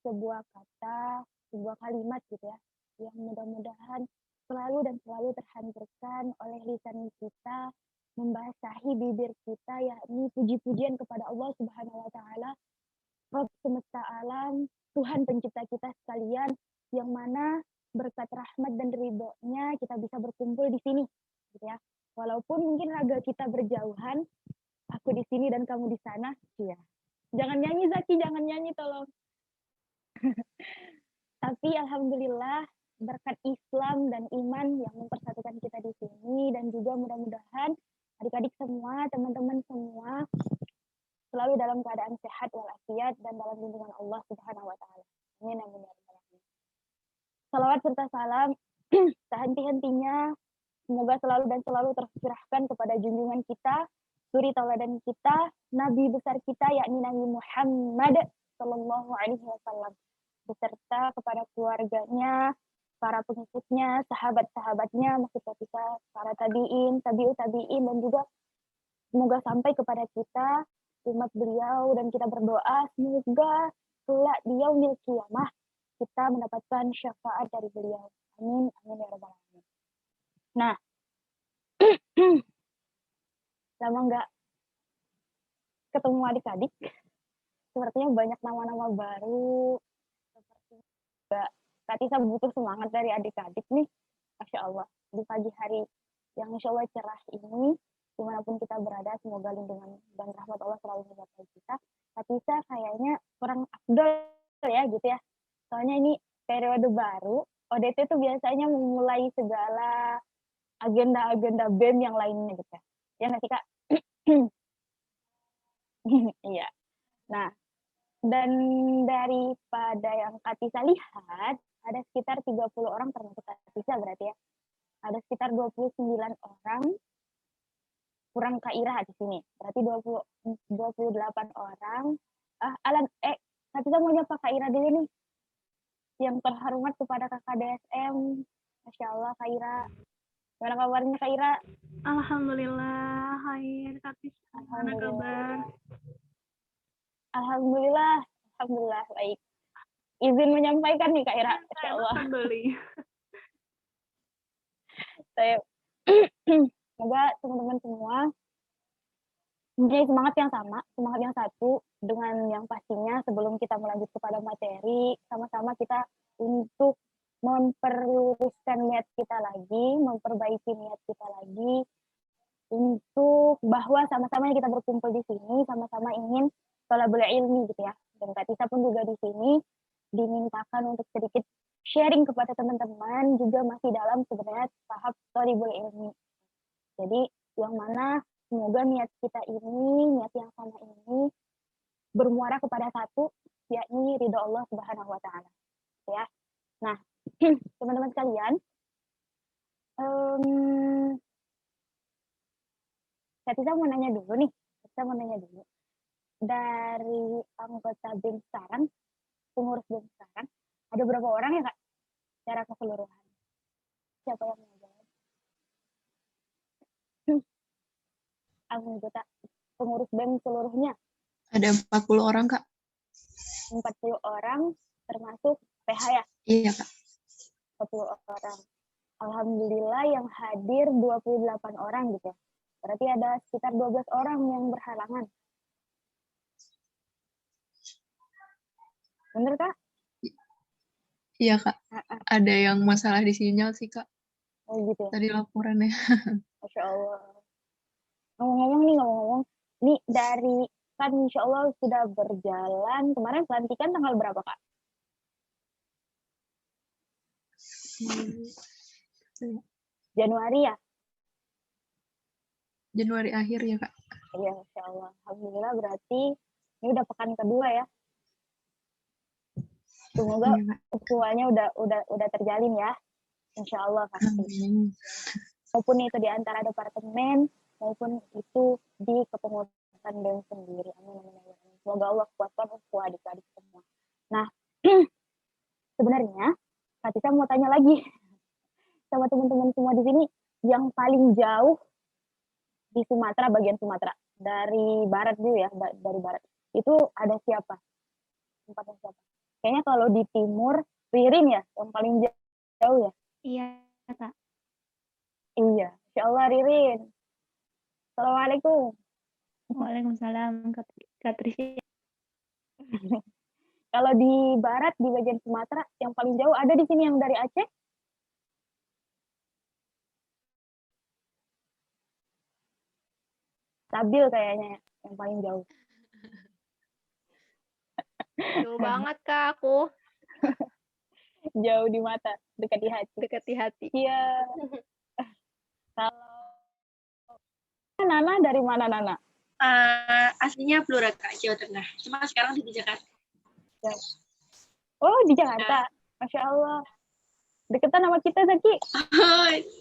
sebuah kata, sebuah kalimat gitu ya, yang mudah-mudahan selalu dan selalu terhancurkan oleh lisan kita, membasahi bibir kita, yakni puji-pujian kepada Allah Subhanahu wa Ta'ala, Rabb semesta alam, Tuhan pencipta kita sekalian, yang mana berkat rahmat dan ridhonya kita bisa berkumpul di sini, gitu ya. Walaupun mungkin raga kita berjauhan, aku di sini dan kamu di sana, ya. Jangan nyanyi Zaki, jangan nyanyi tolong. Tapi alhamdulillah berkat Islam dan iman yang mempersatukan kita di sini, dan juga mudah-mudahan adik-adik semua, teman-teman semua selalu dalam keadaan sehat walafiat dan dalam lindungan Allah Subhanahu wa Ta'ala. Amin amin ya rabbal alamin. Salawat serta salam sehenti-hentinya semoga selalu dan selalu tercurahkan kepada junjungan kita, suri tauladan kita, nabi besar kita yakni Nabi Muhammad sallallahu alaihi wasallam, beserta kepada keluarganya, para pengikutnya, sahabat-sahabatnya, maksudnya kita, para tabi'in, tabi'ut tabi'in, dan juga semoga sampai kepada kita umat beliau, dan kita berdoa semoga kelak di yaumil qiyamah kita mendapatkan syafaat dari beliau. Amin amin ya rabbal alamin. Nah, lama nggak ketemu adik-adik, sepertinya banyak nama-nama baru, seperti juga Kak Tisa butuh semangat dari adik-adik nih, Masya Allah, di pagi hari yang Insya Allah cerah ini, dimanapun kita berada, semoga lindungan dan rahmat Allah selalu menyertai kita. Kak Tisa kayaknya kurang afdol ya gitu ya, soalnya ini periode baru, ODT itu biasanya memulai segala agenda-agenda BEM yang lainnya gitu ya. Ya nggak sih Kak? Iya. Nah, dan daripada yang Kak Tisa lihat, ada sekitar 30 orang termasuk Kak Tisa berarti ya. Ada sekitar 29 orang, kurang Kak Ira di sini. Berarti 28 orang. Kak Tisa mau nyapa Kak Ira dulu nih. Yang terhormat kepada Kakak DSM. Masya Allah Kak Ira. Gimana kabarnya Kak Ira? Alhamdulillah, hai Kak Tisa, gimana kabar? Alhamdulillah, alhamdulillah baik. Izin menyampaikan nih Kak Ira, Masya Allah. Saya semoga teman-teman semua mempunyai semangat yang sama, semangat yang satu, dengan yang pastinya sebelum kita melanjut kepada materi, sama-sama kita untuk memperluruskan niat kita lagi, memperbaiki niat kita lagi, untuk bahwa sama-sama kita berkumpul di sini, sama-sama ingin thalabul ilmi gitu ya. Dan Kak Tisa pun juga di sini dimintakan untuk sedikit sharing kepada teman-teman, juga masih dalam sebenarnya tahap thalabul ilmi. Jadi yang mana semoga niat kita ini, niat yang sama ini bermuara kepada satu, yakni ridho Allah Subhanahu wa Ta'ala. Ya. Nah, teman-teman sekalian, saya mau nanya dulu nih. Saya mau nanya dulu. Dari anggota BEM sekarang, pengurus BEM sekarang, ada berapa orang ya Kak? Secara keseluruhan. Siapa yang mau jawab? Anggota pengurus BEM seluruhnya. Ada 40 orang, Kak. 40 orang, termasuk PH ya? Iya, Kak. 40 orang. Alhamdulillah yang hadir 28 orang gitu ya. Berarti ada sekitar 12 orang yang berhalangan. Bener Kak? Iya, Kak. Ada yang masalah di sinyal sih, Kak. Oh gitu ya? Tadi laporannya. Masya Allah. Ngomong-ngomong, nih dari, kan Insya Allah sudah berjalan, kemarin pelantikan tanggal berapa Kak? Januari ya? Januari akhir ya Kak? Iya, Masya Allah. Alhamdulillah berarti ini udah pekan kedua ya. Semoga ukhuwahnya udah terjalin ya. Insya Allah pasti. Amin. Maupun itu di antara departemen, maupun itu di kepengurusan BEM sendiri. Amin. Semoga Allah kuatkan ukhuwah adik-adik semua. Nah, sebenarnya Kak Tisa mau tanya lagi sama teman-teman semua di sini, yang paling jauh di Sumatera, bagian Sumatera, dari barat dulu ya, dari barat, itu ada siapa? Tempatnya siapa? Kayaknya kalau di timur, Ririn ya, yang paling jauh ya? Iya, Kak. Iya, Insya Allah Ririn. Assalamualaikum. Waalaikumsalam, Kak Trisya. Kalau di barat, di bagian Sumatera, yang paling jauh ada di sini yang dari Aceh? Stabil kayaknya yang paling jauh. Jauh banget, Kak, aku. Jauh di mata, dekat di hati. Dekat di hati. Iya. Kalau Nana dari mana Nana? Aslinya Blora, Kak, Jawa Tengah. Cuma sekarang di Jakarta. Oh, di Jakarta. Masya Allah. Deketan sama kita, Zaki.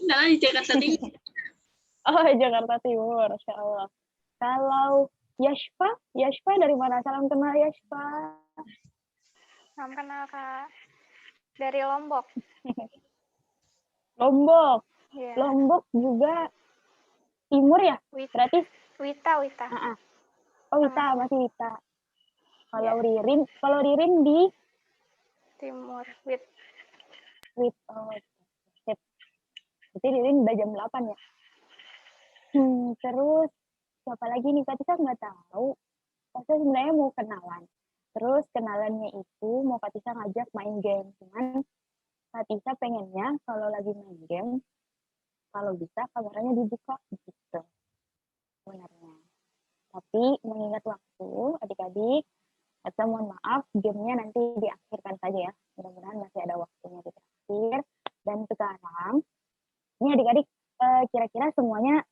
Nana di Jakarta Timur. Oh, Jakarta Timur. Masya Allah. Kalau Yashfa dari mana? Salam kenal Yashfa. Salam kenal, Kak. Dari Lombok. Lombok. Yeah. Lombok juga timur ya? Berarti Wita. Oh, Wita, masih Wita. Kalau Ririn di Timur. Oh, sip. Berarti Ririn udah jam 8 ya? Terus siapa lagi nih? Kak Tisa nggak tahu. Kak Tisa sebenarnya mau kenalan. Terus kenalannya itu mau Kak Tisa ngajak main game. Cuman Kak Tisa pengennya kalau lagi main game, kalau bisa kameranya dibuka gitu sebenarnya. Tapi mengingat waktu, adik-adik, Kak mohon maaf, gamenya nanti diakhirkan saja ya. Mudah-mudahan masih ada waktunya di terakhir. Dan sekarang, ini adik-adik kira-kira semuanya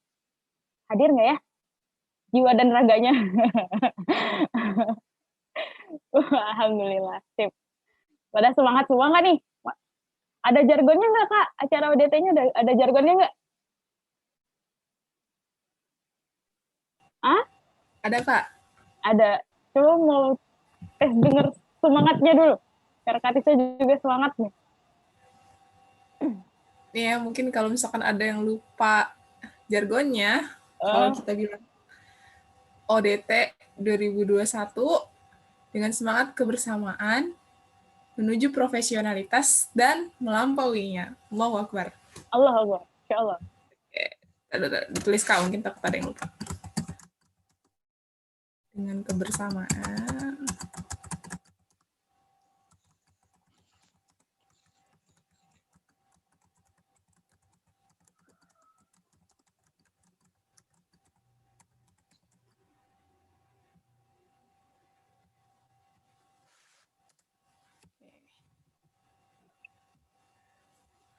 hadir nggak ya? Jiwa dan raganya. Alhamdulillah, sip. Pada semangat semua nggak nih? Ada jargonnya nggak, Kak? Acara ODT-nya ada jargonnya nggak? Ada, Kak. Ada. Coba mau denger semangatnya dulu. Karena Kak Tisa juga semangat nih. Nih ya, mungkin kalau misalkan ada yang lupa jargonnya, kalau kita bilang ODT 2021 dengan semangat kebersamaan menuju profesionalitas dan melampauinya. Allahu Akbar. Allah Akbar. Insya Allah. Ditulis Kak, mungkin takut ada yang lupa. Dengan kebersamaan.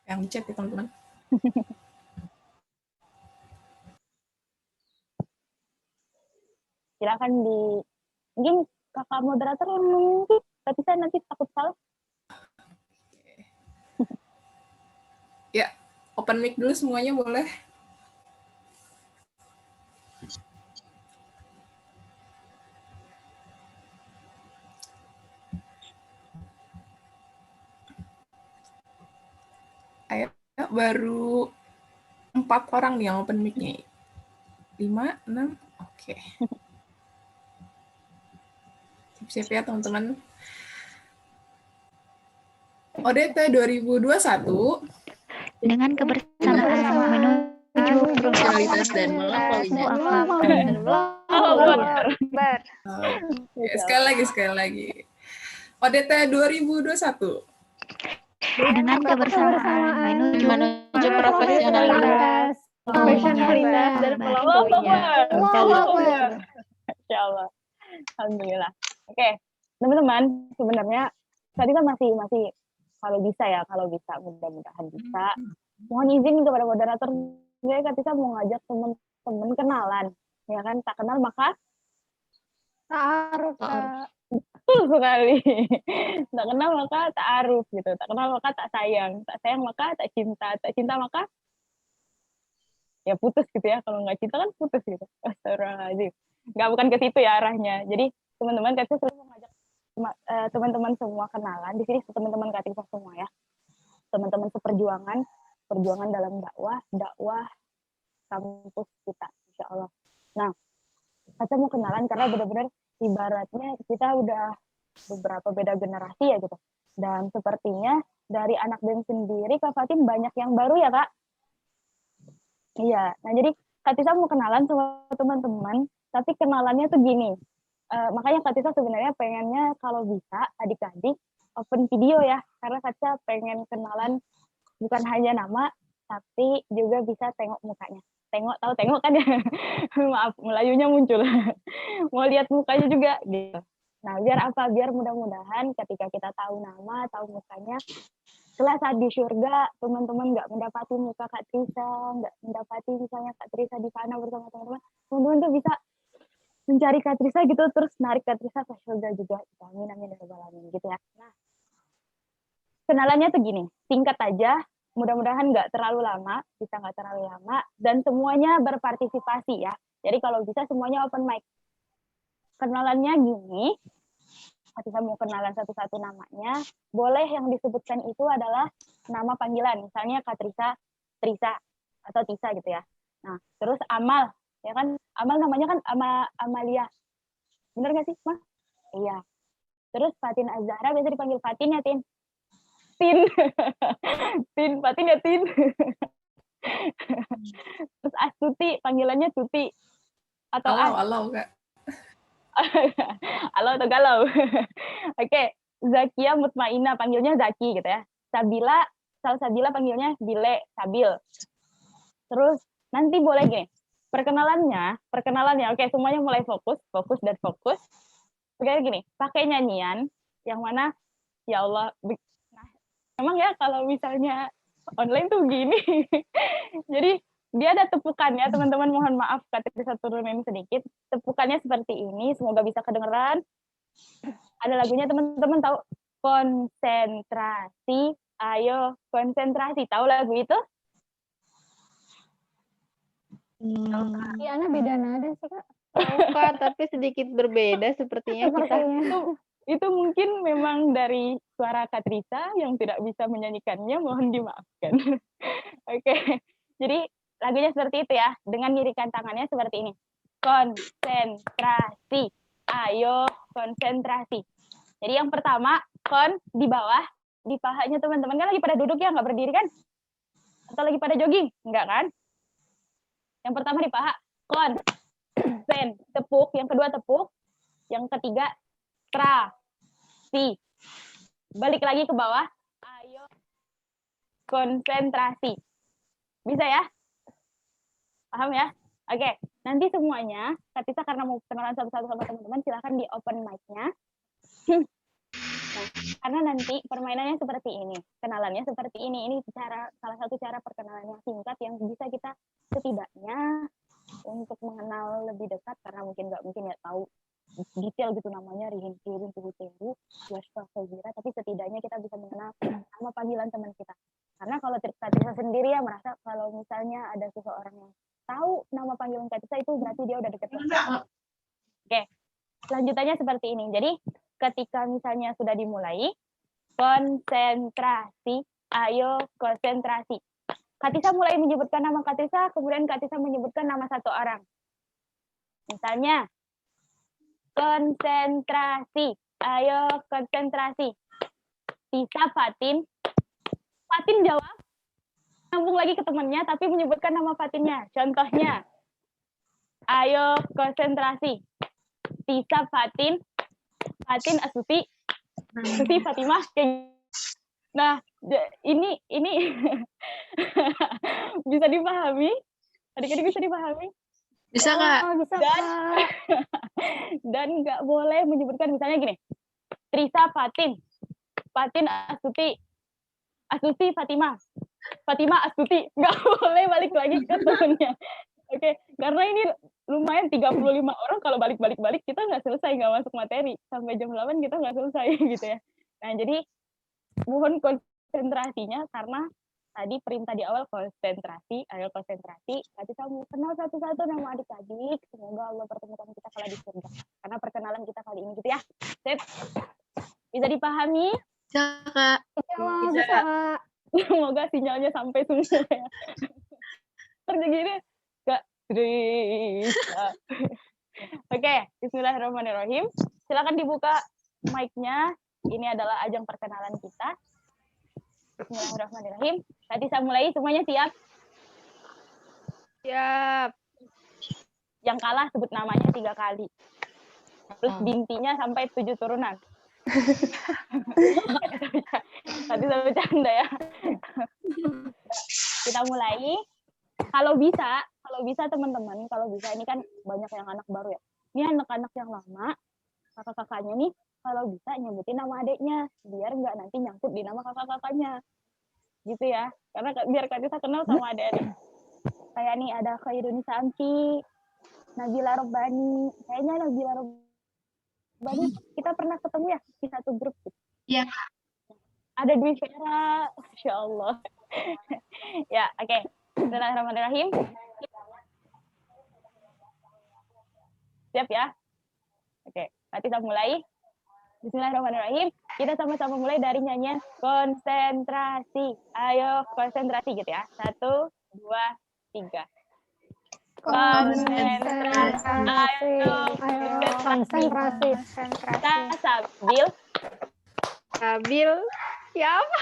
Yang chat ya teman-teman. Silakan mungkin kakak moderator yang nunggu, tapi saya nanti takut salah. Ya, open mic dulu semuanya boleh. Ayo, baru 4 orang nih yang open mic-nya. 5, 6, oke. Siap-siap ya teman-teman. ODT 2021 Dengan kebersamaan menuju profesionalitas dan melampauinya. Sekali lagi. ODT 2021. dengan kebersamaan menuju Profesionalitas dan melampauinya. Insya Allah. Alhamdulillah. Oke, teman-teman, sebenarnya tadi kan masih kalau bisa mudah-mudahan bisa. Mohon izin kepada moderator, saya Kak Tisa mau ngajak teman-teman kenalan, ya kan? Tak kenal maka Ta'aruf. betul sekali. Tak kenal maka ta'aruf gitu. Tak kenal maka tak sayang maka tak cinta maka ya putus gitu ya. Kalau nggak cinta kan putus gitu. Astagfirullahaladzim. Bukan ke situ ya arahnya. Jadi teman-teman Kak Tisa selalu mengajak teman-teman semua kenalan. Di sini teman-teman Kak Tisa semua ya. Teman-teman perjuangan dalam dakwah kampus kita, insya Allah. Nah, kita mau kenalan karena benar-benar ibaratnya kita udah beberapa beda generasi ya gitu. Dan sepertinya dari anak BEM sendiri Kak Fatin banyak yang baru ya Kak? Iya, nah jadi Kak Tisa mau kenalan sama teman-teman, tapi kenalannya tuh gini. Makanya Kak Tisa sebenarnya pengennya kalau bisa adik-adik open video ya, karena Kak Tisa pengen kenalan bukan hanya nama, tapi juga bisa tengok mukanya. Tengok kan ya? Maaf, Melayunya muncul. Mau lihat mukanya juga gitu. Nah, biar apa? Biar mudah-mudahan ketika kita tahu nama, tahu mukanya, setelah saat di surga, teman-teman nggak mendapati muka Kak Trisa, nggak mendapati misalnya Kak Trisa di sana bersama teman-teman, teman-teman tuh bisa mencari Kak Trisa gitu, terus narik Kak Trisa ke surga juga. Amin, amin, amin, gitu ya. Nah, kenalannya tuh gini, singkat aja, mudah-mudahan nggak terlalu lama, bisa nggak terlalu lama, dan semuanya berpartisipasi ya. Jadi kalau bisa semuanya open mic. Kenalannya gini, kita mau kenalan satu-satu namanya, boleh yang disebutkan itu adalah nama panggilan, misalnya Kak Trisa, Trisa, atau Tisa gitu ya. Nah, terus Amal, ya kan, Amal namanya kan Amalia. Bener nggak sih, Mas? Iya. Terus Fatin Azhara biasa dipanggil Fatin ya, Tin? Tin. Tin, Fatin ya, Tin. Terus Astuti, panggilannya Tuti. Atau Halo, Kak. Halo atau galau. Oke, Zakia Mutmaina panggilnya Zaki gitu ya. Salsabila panggilnya Bile, Sabil. Terus nanti boleh gini. Perkenalannya oke, semuanya mulai fokus. Oke, gini, pakai nyanyian yang mana ya Allah. Nah, emang ya kalau misalnya online tuh gini. Jadi dia ada tepukannya, teman-teman, mohon maaf Kak Trisa turunin sedikit. Tepukannya seperti ini, semoga bisa kedengeran. Ada lagunya teman-teman tahu, konsentrasi, ayo konsentrasi. Tahu lagu itu? Iya, Ana beda nada sih Kak. Tahu Kak, tapi sedikit berbeda sepertinya kita. Itu mungkin memang dari suara Kak Trisa yang tidak bisa menyanyikannya, mohon dimaafkan. Oke, jadi lagunya seperti itu ya, dengan ngirikan tangannya seperti ini. Konsentrasi, ayo konsentrasi. Jadi yang pertama, di bawah, di pahanya teman-teman kan lagi pada duduk ya, nggak berdiri kan? Atau lagi pada jogging? Enggak kan? Yang pertama di paha, tepuk. Yang kedua tepuk. Yang ketiga, si. Balik lagi ke bawah, ayo konsentrasi. Bisa ya? Paham ya? Oke, nanti semuanya, Kak Tisa karena mau kenalan satu-satu sama teman-teman, silahkan di open mic-nya. Nah, karena nanti permainannya seperti ini, kenalannya seperti ini. Ini salah satu cara perkenalan yang singkat yang bisa kita setidaknya untuk mengenal lebih dekat, karena mungkin ya tahu detail gitu namanya, Rihin, Tuhu, Wasfazira, tapi setidaknya kita bisa mengenal nama panggilan teman kita. Karena kalau Kak Tisa sendiri ya merasa kalau misalnya ada seseorang yang tahu nama panggilan Kak Tisa itu berarti dia udah deket. Oke, selanjutnya seperti ini. Jadi ketika misalnya sudah dimulai, konsentrasi, ayo konsentrasi. Kak Tisa mulai menyebutkan nama Kak Tisa, kemudian Kak Tisa menyebutkan nama satu orang. Misalnya, konsentrasi, ayo konsentrasi. Tisa, Fatin jawab, nyambung lagi ke temannya, tapi menyebutkan nama Fatinnya. Contohnya, ayo konsentrasi. Tisa, Fatin, Astuti, Fatimah. Nah, ini bisa dipahami? Adik-adik bisa dipahami? Bisa Kak. Bisa Dan nggak boleh menyebutkan misalnya gini, Trisa, Fatin Astuti, Fatimah, Astuti, nggak boleh balik lagi ke temennya. Oke, karena ini lumayan 35 orang, kalau balik kita nggak selesai, nggak masuk materi. Sampai jam 8 kita nggak selesai gitu ya. Nah, jadi mohon konsentrasinya, karena tadi perintah di awal konsentrasi, ayo konsentrasi. Nanti kamu kenal satu-satu nama adik-adik. Semoga Allah pertemukan kita kala di surga. Karena perkenalan kita kali ini gitu ya. Sip. Bisa dipahami? Bisa Kak. Bisa Kak. Semoga sinyalnya sampai semua ya. Terjadi Kak Trisa. Oke, bismillahirrahmanirrahim. Silakan dibuka mic-nya. Ini adalah ajang perkenalan kita. Bismillahirrahmanirrahim. Katisa mulai, semuanya siap? Siap. Yang kalah sebut namanya 3 kali. Terus bintinya sampai 7 turunan. Tadi saya bercanda ya. Kita mulai. Kalau bisa teman-teman, kalau bisa ini kan banyak yang anak baru ya. Ini anak-anak yang lama, kakak-kakaknya nih, kalau bisa nyebutin nama adiknya, biar nggak nanti nyangkut di nama kakak-kakaknya. Gitu ya. Karena biar Kak Tisa kenal sama adik-adik. Kayak nih ada Khairunisa Samsi, Nabila Robbani. Kayaknya Nabila Robbani kita pernah ketemu ya di satu grup. Iya. Ada Dwi Vera, Masya Allah. Ya, oke. Bismillahirrahmanirrahim. Siap ya? Oke, nanti kita mulai. Bismillahirrahmanirrahim. Kita sama-sama mulai dari nyanyian konsentrasi. Ayo konsentrasi gitu ya. 1, 2, 3. Konsentrasi. Ayo konsentrasi. Kita Sabil. Siapa?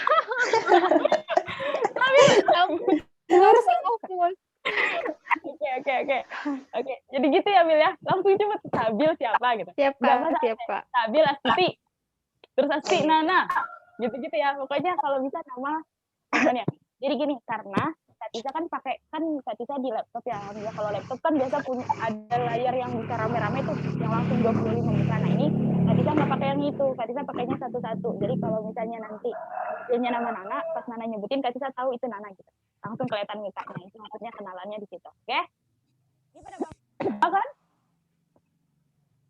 Oke. Jadi gitu ya, Bil ya. Langsung cepet. Sabil siapa gitu. Siapa? Sabil Asti. Terus Asti Nana. Gitu-gitu ya. Pokoknya kalau bisa nama namanya. Jadi gini, karena Kak Tisa kan pakai Kak Tisa di laptop ya. Alhamdulillah kalau laptop kan biasa punya ada layar yang bisa rame-rame tuh, yang langsung 25 muka. Nah ini Kak Tisa nggak pakai yang itu. Kak Tisa pakainya satu-satu. Jadi kalau misalnya nanti dia nama Nana, pas Nana nyebutin Kak Tisa tahu itu Nana gitu. Langsung kelihatan mukanya. Itu maksudnya kenalannya di situ. Oke? Ini pada bangga kan?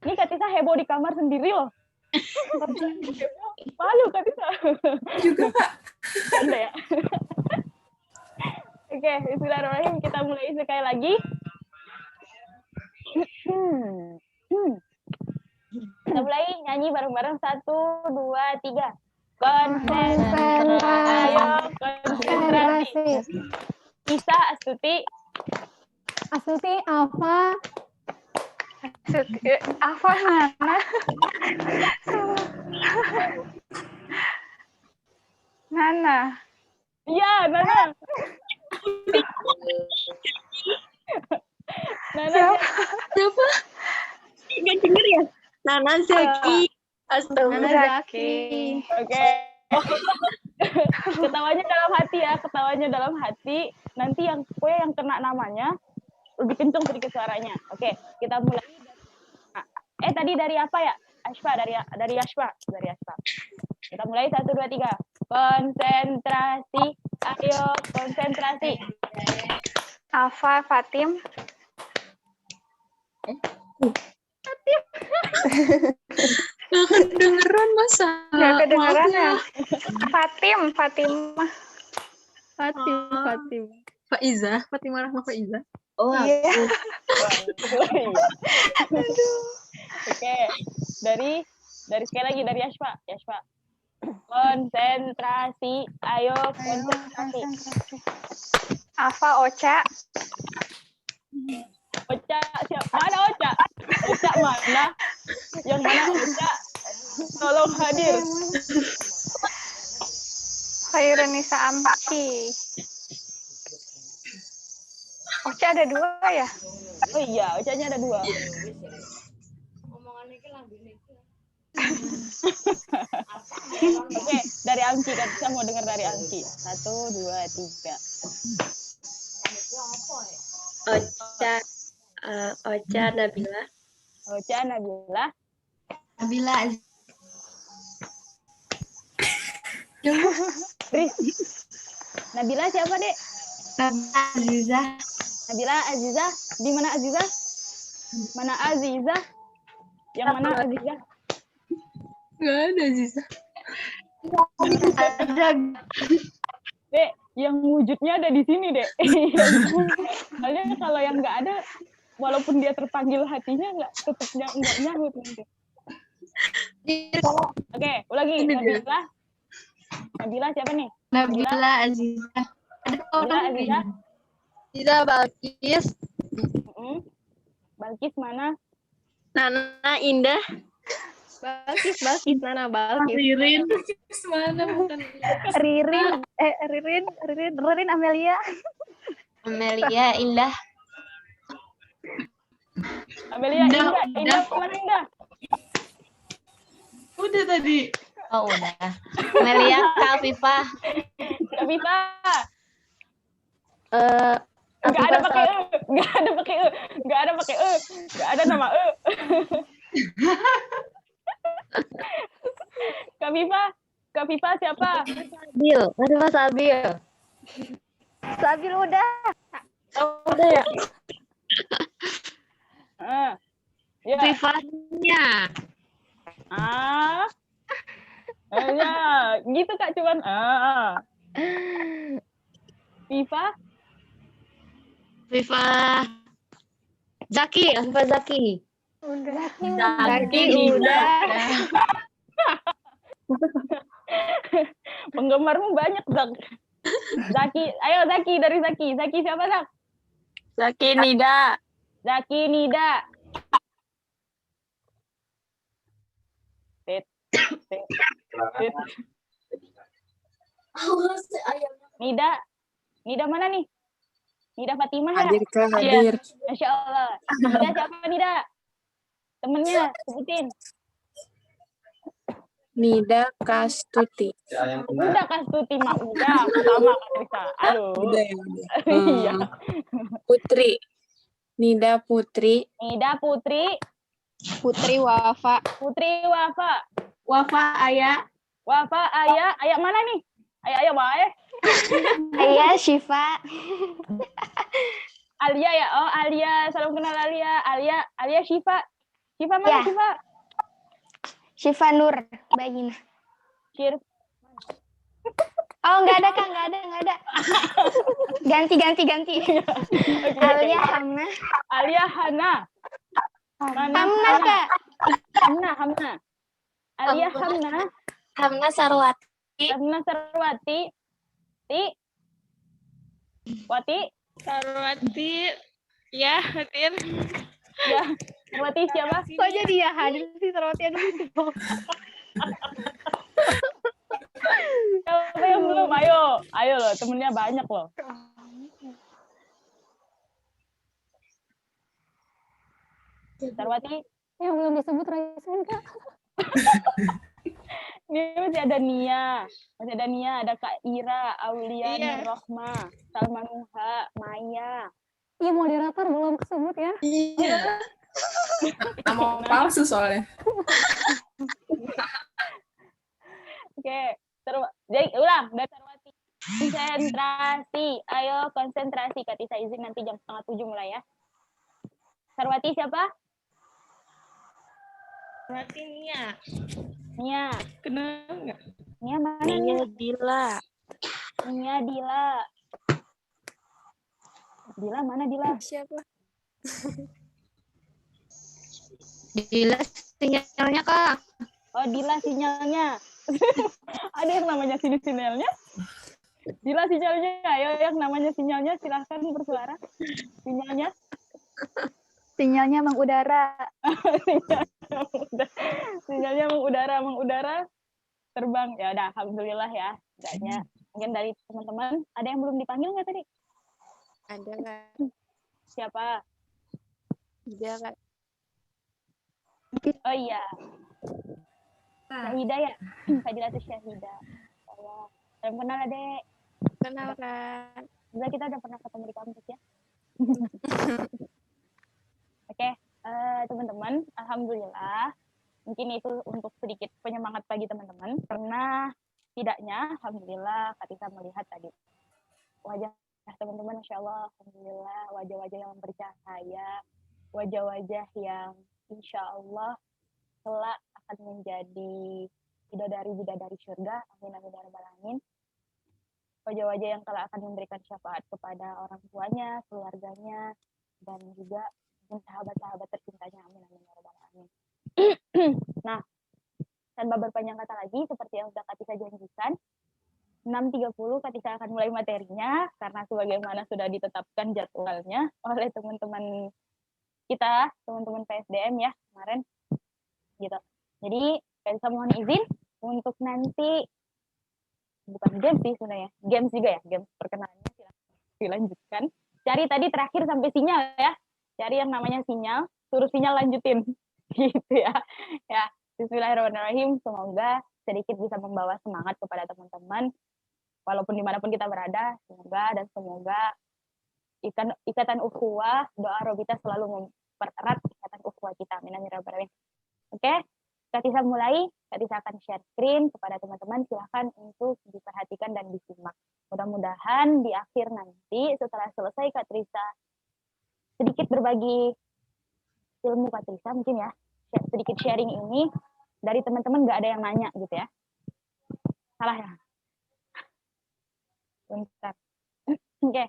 Ini Kak Tisa heboh di kamar sendiri loh. Malu Kak Tisa. Juga, Kak. Canda ya. Oke, bismillahirrahmanirrahim. Kita mulai sekali lagi. Kita mulai nyanyi bareng-bareng. 1, 2, 3. Konsentrasi. Ayo konsentrasi. Isa, Astuti. Astuti, Alfa. Apa mana? Nana. Iya, Nana. Nana. Siapa? Nggak denger ya? Nana Zaki. Nana Zaki. Oke. Ketawanya dalam hati ya, ketawanya dalam hati. Nanti yang kena namanya lebih kenceng sedikit suaranya. Oke, kita mulai. Tadi dari apa ya? Ashfa, dari Ashfa. Kita mulai 1, 2, 3. Konsentrasi. Ayo konsentrasi. Alfa, Fatim. Nggak kedengeran masa? Nggak kedengeran ya? Fatimah. Fatim. Faiza, Fatimah Rahma Faiza. Oh, Iya. Oke, dari sekali lagi dari Yashfa. Konsentrasi, ayo konsentrasi. Alfa, Ocha. Ocha, mana Ocha? Ocha mana? Yang mana Ocha? Tolong hadir. Khairunisa Amci. Ocha ada 2 ya? Oh iya, Ocha-nya ada 2. Oke, dari Amci, kita mau dengar dari Amci. 1, 2, 3. Ocha Nabila. Ocha Nabila. Riz. Nabila siapa, Dek? Nabila Azizah. Di mana Azizah? Mana Azizah? Yang mana Azizah? Nggak ada Ziza. Dek, yang wujudnya ada di sini, Dek. Soalnya kalau yang nggak ada, walaupun dia terpanggil hatinya nggak nyahut nanti. Oke, ulangi. Nabila siapa nih? Nabila Azizah. Nabila Azizah. Ziza Balkis. Balkis mana? Nana Indah. Balkis, Nana, Balkis. Ririn. Mana bukan? Ririn, Amelia. Amelia Indah. Amelia, Indah, mana Indah? Udah tadi. Oh udah. Amelia Kak Afifah. Kak Viva. Nggak Nggak ada pakai e, nggak ada pakai e, nggak ada pakai e, nggak ada nama e. Kak Viva siapa? Sabil, ada Mas Sabil. Sabil udah. Udah ya. Ya. Vivanya. Ya, gitu Kak cuman. Viva. Viva Zaki. Viva Zaki. Zaki udah. Penggemarmu banyak, Zak. Zaki, ayo Zaki dari Zaki. Zaki siapa, Zak? Zaki Nida. Zaki Nida. Nida mana nih? Nida Fatimah ya? Hadir Kak, hadir. Masya Allah. Nida siapa Nida? Temennya, sebutin. Nida Kastuti. Udah Kastuti mah udah sama Kak Risa. Aduh. Udah ya, udah. Iya. Putri. Nida Putri. Nida Putri. Putri Wafa. Putri Wafa. Wafa Ayah. Wafa Ayah. Ayah mana nih? Ayah bae. Ayah Syifa. Alia ya. Oh, Alia. Salam kenal Alia. Alia Syifa. Syifa mana Ya. Syifa? Syifa Nur Bagina. Oh, nggak ada, Kak. Nggak ada. Ganti. Alia Hamna. Alia Hana. Mana? Hamna, Kak. Hamna. Alia Hamna. Hamna Sarwati. Hamna Sarwati. Wati. Sarwati. Ya, hadir. Ya. Sarwati siapa? Kok jadi ya hadir sih Sarwati ada itu? Siapa yang belum? Ayo loh, temennya banyak loh. Sarwati. Yang belum disebut Raisan, Kak. Ini masih ada Nia, ada Kak Ira, Aulia, Iya. Rohma, Salma Nuha, Maya. Iya, moderator belum kesebut ya. Iya. Nama palsu soalnya. Oke, jadi ulang dari Sarwati. Konsentrasi, ayo konsentrasi. Kak Tisa izin nanti jam 6:30 mulai ya. Sarwati siapa? Sarwati Nia. kenal nggak? Nia mana Nia? Dila. Nia Dila. Dila mana Dila? Siapa? Dila sinyalnya Kak. Oh, Dila sinyalnya. Ada yang namanya sinyalnya? Dila sinyalnya. Ayo yang namanya sinyalnya silahkan bersuara. Sinyalnya. Sinyalnya mengudara. Sinyalnya mengudara. Terbang. Ya udah, alhamdulillah ya. Tidaknya. Mungkin dari teman-teman ada yang belum dipanggil nggak tadi? Ada Kak. Siapa? Ada Kak. Oh iya. Syahida ya? Fadilatus Syahida. Salam kenal Adek. Kenal Kak. Sebenarnya kita udah pernah ketemu di kampus ya. Oke, teman-teman, alhamdulillah. Mungkin itu untuk sedikit penyemangat bagi teman-teman. Karena tidaknya, alhamdulillah, Kak Tisa melihat tadi wajah teman-teman, Masya Allah, alhamdulillah, wajah-wajah yang bercahaya, wajah-wajah yang insya Allah kelak akan menjadi bidadari-bidadari surga. Amin, amin, ya rabbal alamin. Wajah-wajah yang kelak akan memberikan syafaat kepada orang tuanya, keluarganya, dan juga sahabat-sahabat tercintanya. Amin, amin, ya rabbal alamin. Nah, tanpa berpanjang kata lagi, seperti yang sudah Kak Tisa janjikan, 6.30 Kak Tisa akan mulai materinya, karena sebagaimana sudah ditetapkan jadwalnya oleh teman-teman kita, teman-teman PSDM ya, kemarin. Gitu. Jadi saya mohon izin untuk nanti bukan games sih sebenarnya, games juga ya, games perkenalannya dilanjutkan. Cari tadi terakhir sampai sinyal ya, cari yang namanya sinyal, suruh sinyal lanjutin, gitu ya. Ya, Bismillahirrahmanirrahim. Semoga sedikit bisa membawa semangat kepada teman-teman, walaupun dimanapun kita berada. Semoga ikatan ukhuwah, doa Robita selalu mempererat ikatan ukhuwah kita. Amin amin ya rabbal alamin. Oke, Kak Tisa mulai. Kak Tisa akan share screen kepada teman-teman. Silahkan untuk diperhatikan dan disimak. Mudah-mudahan di akhir nanti setelah selesai Kak Tisa sedikit berbagi ilmu Kak Tisa mungkin ya, sedikit sharing ini dari teman-teman nggak ada yang nanya gitu ya. Salah ya? Bentar. Oke.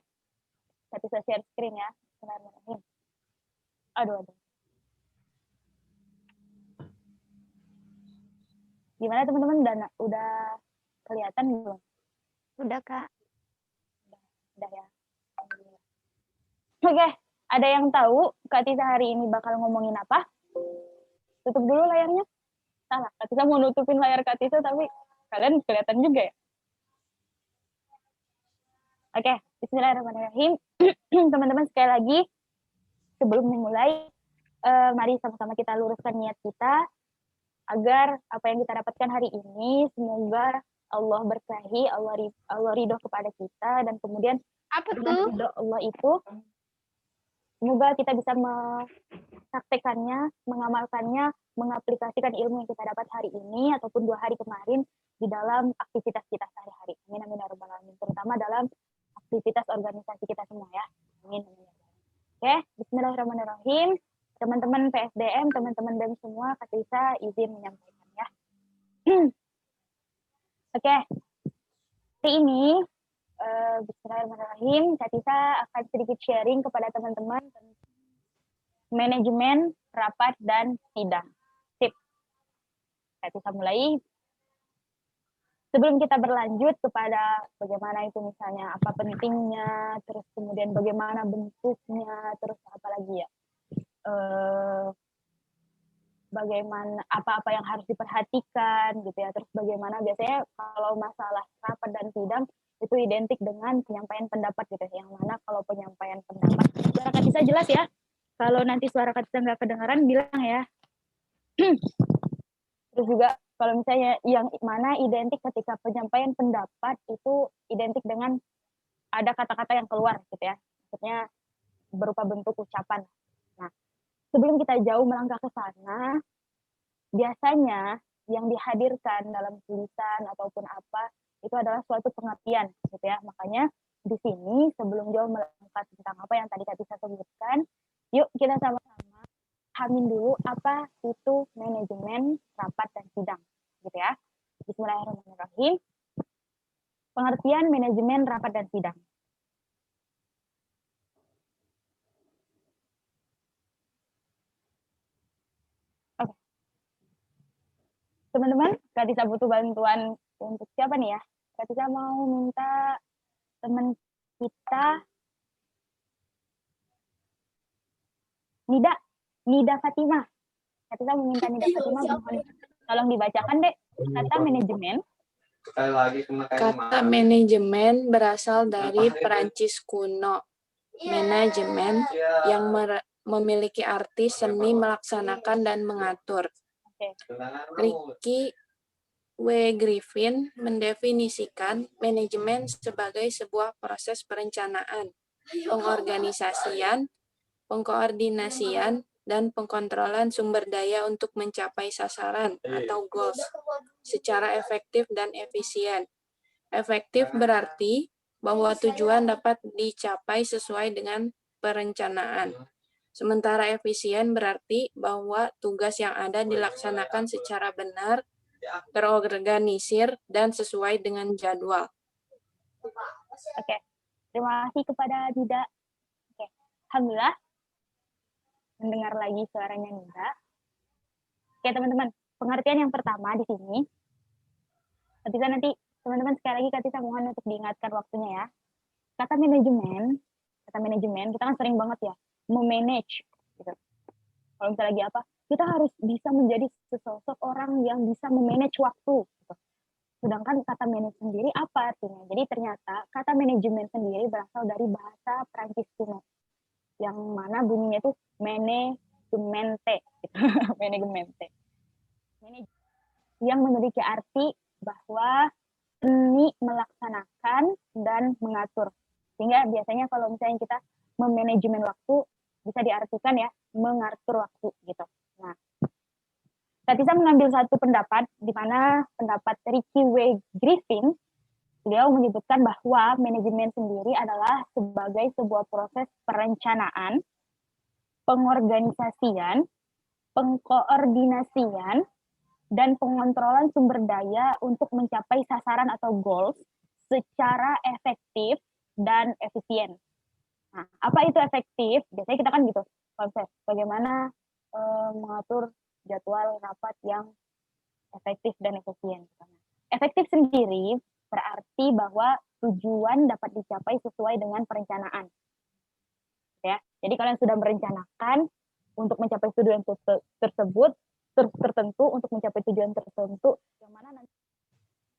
Kak Tisa share screen ya. Bismillahirrahmanirrahim. Aduh. Gimana teman-teman, udah kelihatan belum? Udah, Kak. Udah ya. Oke, ada yang tahu Kak Tisa hari ini bakal ngomongin apa? Tutup dulu layarnya. Salah, Kak Tisa mau nutupin layar Kak Tisa, tapi kalian kelihatan juga ya. Oke, bismillahirrahmanirrahim. Teman-teman sekali lagi, sebelum memulai, mari sama-sama kita luruskan niat kita, agar apa yang kita dapatkan hari ini, semoga Allah berkahi, Allah ridho kepada kita, dan kemudian Apa dengan tuh? ridho Allah itu, semoga kita bisa mempraktekannya, mengamalkannya, mengaplikasikan ilmu yang kita dapat hari ini, ataupun 2 hari kemarin, di dalam aktivitas kita sehari-hari. Amin, amin, ya rabbal alamin. Terutama dalam aktivitas organisasi kita semua ya. Amin, amin. Oke, bismillahirrahmanirrahim. Teman-teman PSDM, teman-teman BEM semua, Kak Tisa izin menyampaikan ya. Oke, hari ini bismillahirrahmanirrahim, Kak Tisa akan sedikit sharing kepada teman-teman tentang manajemen rapat dan sidang. Sip. Kak Tisa mulai. Sebelum kita berlanjut kepada bagaimana itu misalnya apa pentingnya, terus kemudian bagaimana bentuknya, terus apa lagi ya? Bagaimana apa-apa yang harus diperhatikan gitu ya, terus bagaimana biasanya kalau masalah rapat dan sidang itu identik dengan penyampaian pendapat gitu ya, yang mana kalau penyampaian pendapat suara Kak Tisa jelas ya, kalau nanti suara Kak Tisa nggak kedengaran bilang ya. Terus juga kalau misalnya yang mana identik ketika penyampaian pendapat itu identik dengan ada kata-kata yang keluar gitu ya, maksudnya berupa bentuk ucapan. Nah, sebelum kita jauh melangkah ke sana, biasanya yang dihadirkan dalam tulisan ataupun apa itu adalah suatu pengertian gitu ya. Makanya di sini sebelum jauh melangkah tentang apa yang tadi Kak Tisa sebutkan, yuk kita sama-sama pahamin dulu apa itu manajemen rapat dan sidang gitu ya. Bismillahirrahmanirrahim. Pengertian manajemen rapat dan sidang. Teman-teman, Kak Tisa butuh bantuan untuk siapa nih ya? Kak Tisa mau minta teman kita Nida Fatimah. Kak Tisa mau minta Nida Fatimah, tolong dibacakan deh kata manajemen. Kata manajemen berasal dari Perancis kuno. Manajemen yang memiliki arti seni melaksanakan dan mengatur. Ricky W. Griffin mendefinisikan manajemen sebagai sebuah proses perencanaan, pengorganisasian, pengkoordinasian, dan pengkontrolan sumber daya untuk mencapai sasaran atau goals secara efektif dan efisien. Efektif berarti bahwa tujuan dapat dicapai sesuai dengan perencanaan. Sementara efisien berarti bahwa tugas yang ada dilaksanakan secara benar, terorganisir, dan sesuai dengan jadwal. Oke, terima kasih kepada Nida. Oke, alhamdulillah mendengar lagi suaranya Nida. Oke teman-teman, pengertian yang pertama di sini, ketika nanti teman-teman sekali lagi Kak Tisa mohon untuk diingatkan waktunya ya. Kata manajemen kita kan sering banget ya memanage gitu. Kalau misalnya lagi apa, kita harus bisa menjadi sesosok orang yang bisa memanage waktu. Gitu. Sedangkan kata manage sendiri apa artinya? Jadi ternyata kata manajemen sendiri berasal dari bahasa Prancis kuno, yang mana bunyinya itu managemente, gitu. Managemente. Yang memiliki arti bahwa seni melaksanakan dan mengatur. Sehingga biasanya kalau misalnya kita memanajemen waktu, bisa diartikan ya, mengatur waktu gitu. Nah, Katisa mengambil satu pendapat, di mana pendapat Ricky W. Griffin, beliau menyebutkan bahwa manajemen sendiri adalah sebagai sebuah proses perencanaan, pengorganisasian, pengkoordinasian, dan pengontrolan sumber daya untuk mencapai sasaran atau goals secara efektif dan efisien. Nah, apa itu efektif? Biasanya kita kan gitu, konsep bagaimana mengatur jadwal rapat yang efektif dan efisien. Efektif sendiri berarti bahwa tujuan dapat dicapai sesuai dengan perencanaan. Ya, jadi kalian sudah merencanakan untuk mencapai tujuan tersebut tertentu, untuk mencapai tujuan tertentu, yang mana nanti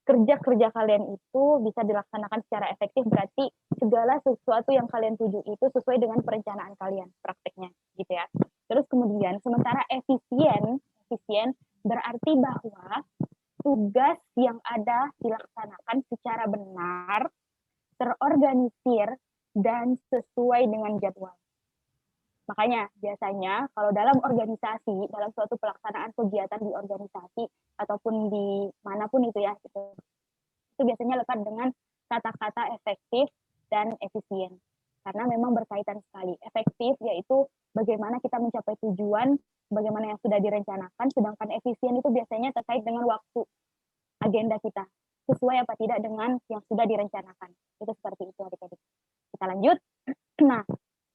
kerja-kerja kalian itu bisa dilaksanakan secara efektif, berarti segala sesuatu yang kalian tuju itu sesuai dengan perencanaan kalian prakteknya, gitu ya. Terus kemudian sementara efisien berarti bahwa tugas yang ada dilaksanakan secara benar, terorganisir, dan sesuai dengan jadwal. Makanya biasanya kalau dalam organisasi, dalam suatu pelaksanaan kegiatan di organisasi ataupun di manapun itu ya, itu biasanya lekat dengan kata-kata efektif dan efisien. Karena memang berkaitan sekali. Efektif yaitu bagaimana kita mencapai tujuan, bagaimana yang sudah direncanakan, sedangkan efisien itu biasanya terkait dengan waktu, agenda kita. Sesuai apa tidak dengan yang sudah direncanakan. Itu seperti itu adik-adik. Kita lanjut. Nah,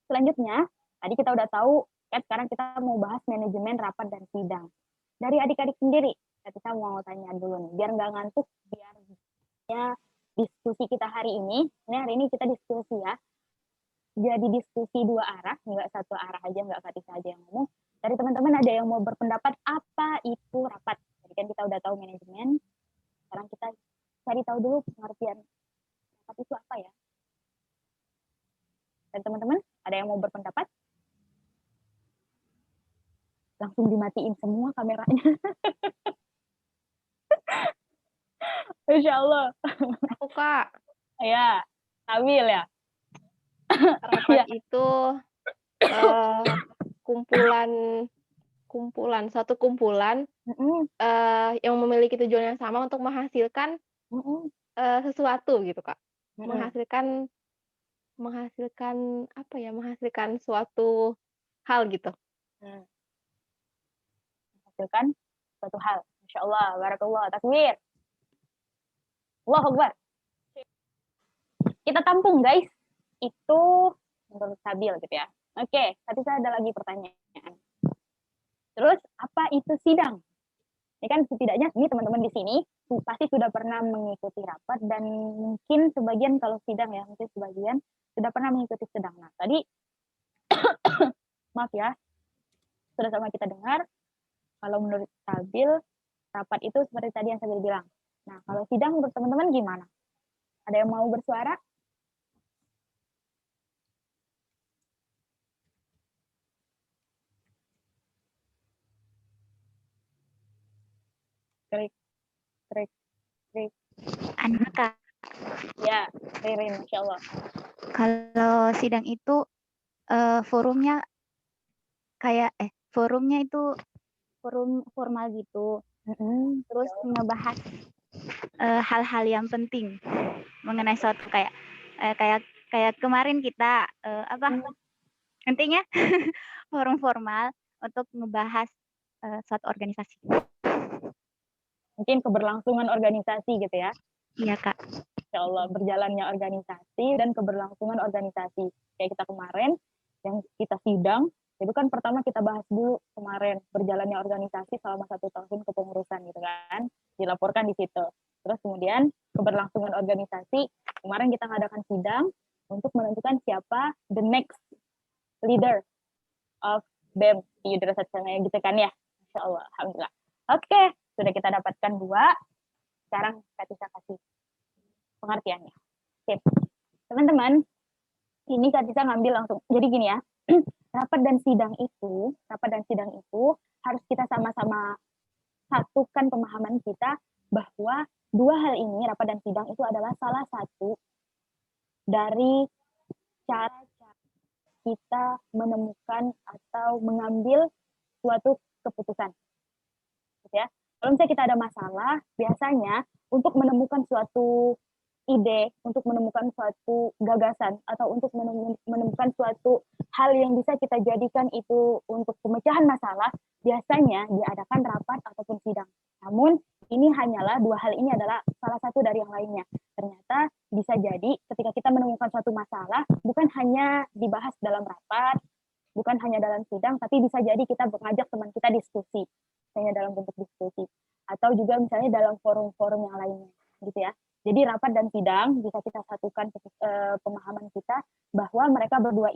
selanjutnya, tadi kita udah tahu, kan sekarang kita mau bahas manajemen rapat dan sidang. Dari adik-adik sendiri, kita mau tanya dulu nih, biar nggak ngantuk, biar diskusi kita hari ini kita diskusi ya, jadi diskusi dua arah, nggak satu arah aja, nggak Katisa aja yang ngomong. Dari teman-teman ada yang mau berpendapat apa itu rapat? Jadi kan kita udah tahu manajemen, sekarang kita cari tahu dulu pengertian rapat itu apa ya. Dan teman-teman ada yang mau berpendapat? Langsung dimatiin semua kameranya. Insya Allah. Aku Kak, Ya, Abil ya. rapat itu suatu kumpulan yang memiliki tujuan yang sama untuk menghasilkan sesuatu gitu Kak. Menghasilkan apa ya? Menghasilkan suatu hal gitu. Menghasilkan suatu hal. Masya Allah, barakallah, takbir. Allahu Akbar. Kita tampung guys. Itu menurut Sabil gitu ya. Oke, tapi saya ada lagi pertanyaan. Terus apa itu sidang? Ini kan setidaknya ini teman-teman di sini pasti sudah pernah mengikuti rapat dan mungkin sebagian kalau sidang ya, mungkin sebagian sudah pernah mengikuti sidang. Nah, tadi maaf ya, sudah sama kita dengar kalau menurut Sabil rapat itu seperti tadi yang Sabil bilang. Nah, kalau sidang menurut teman-teman gimana? Ada yang mau bersuara? Krik. Anu Kak, Ya, Ririn, Masya Allah. kalau sidang itu forumnya itu forum formal gitu. Terus ngebahas hal-hal yang penting mengenai suatu kayak kemarin kita intinya forum formal untuk ngebahas suatu organisasi. Mungkin keberlangsungan organisasi gitu ya. Iya Kak. Insya Allah berjalannya organisasi dan keberlangsungan organisasi. Kayak kita kemarin yang kita sidang, itu kan pertama kita bahas dulu kemarin berjalannya organisasi selama 1 tahun kepengurusan gitu kan, dilaporkan di situ. Terus kemudian keberlangsungan organisasi, kemarin kita ngadakan sidang untuk menentukan siapa the next leader of BEM di Yudrasat Sanaya gitu kan ya. Insya Allah, alhamdulillah. Oke, sudah kita dapatkan 2. Sekarang Kak Tisa kasih pengertiannya. Sip. Teman-teman, ini Kak Tisa ngambil langsung. Jadi gini ya, rapat dan sidang itu harus kita sama-sama satukan pemahaman kita bahwa 2 hal ini, rapat dan sidang itu adalah salah satu dari cara kita menemukan atau mengambil suatu keputusan. Gitu ya. Kalau misalnya kita ada masalah, biasanya untuk menemukan suatu ide, untuk menemukan suatu gagasan, atau untuk menemukan suatu hal yang bisa kita jadikan itu untuk pemecahan masalah, biasanya diadakan rapat ataupun sidang. Namun, ini hanyalah 2 hal ini adalah salah satu dari yang lainnya. Ternyata bisa jadi ketika kita menemukan suatu masalah, bukan hanya dibahas dalam rapat, bukan hanya dalam sidang, tapi bisa jadi kita mengajak teman kita diskusi, misalnya dalam bentuk diskusi, atau juga misalnya dalam forum-forum yang lainnya, gitu ya. Jadi rapat dan sidang bisa kita satukan pemahaman kita bahwa mereka berdua,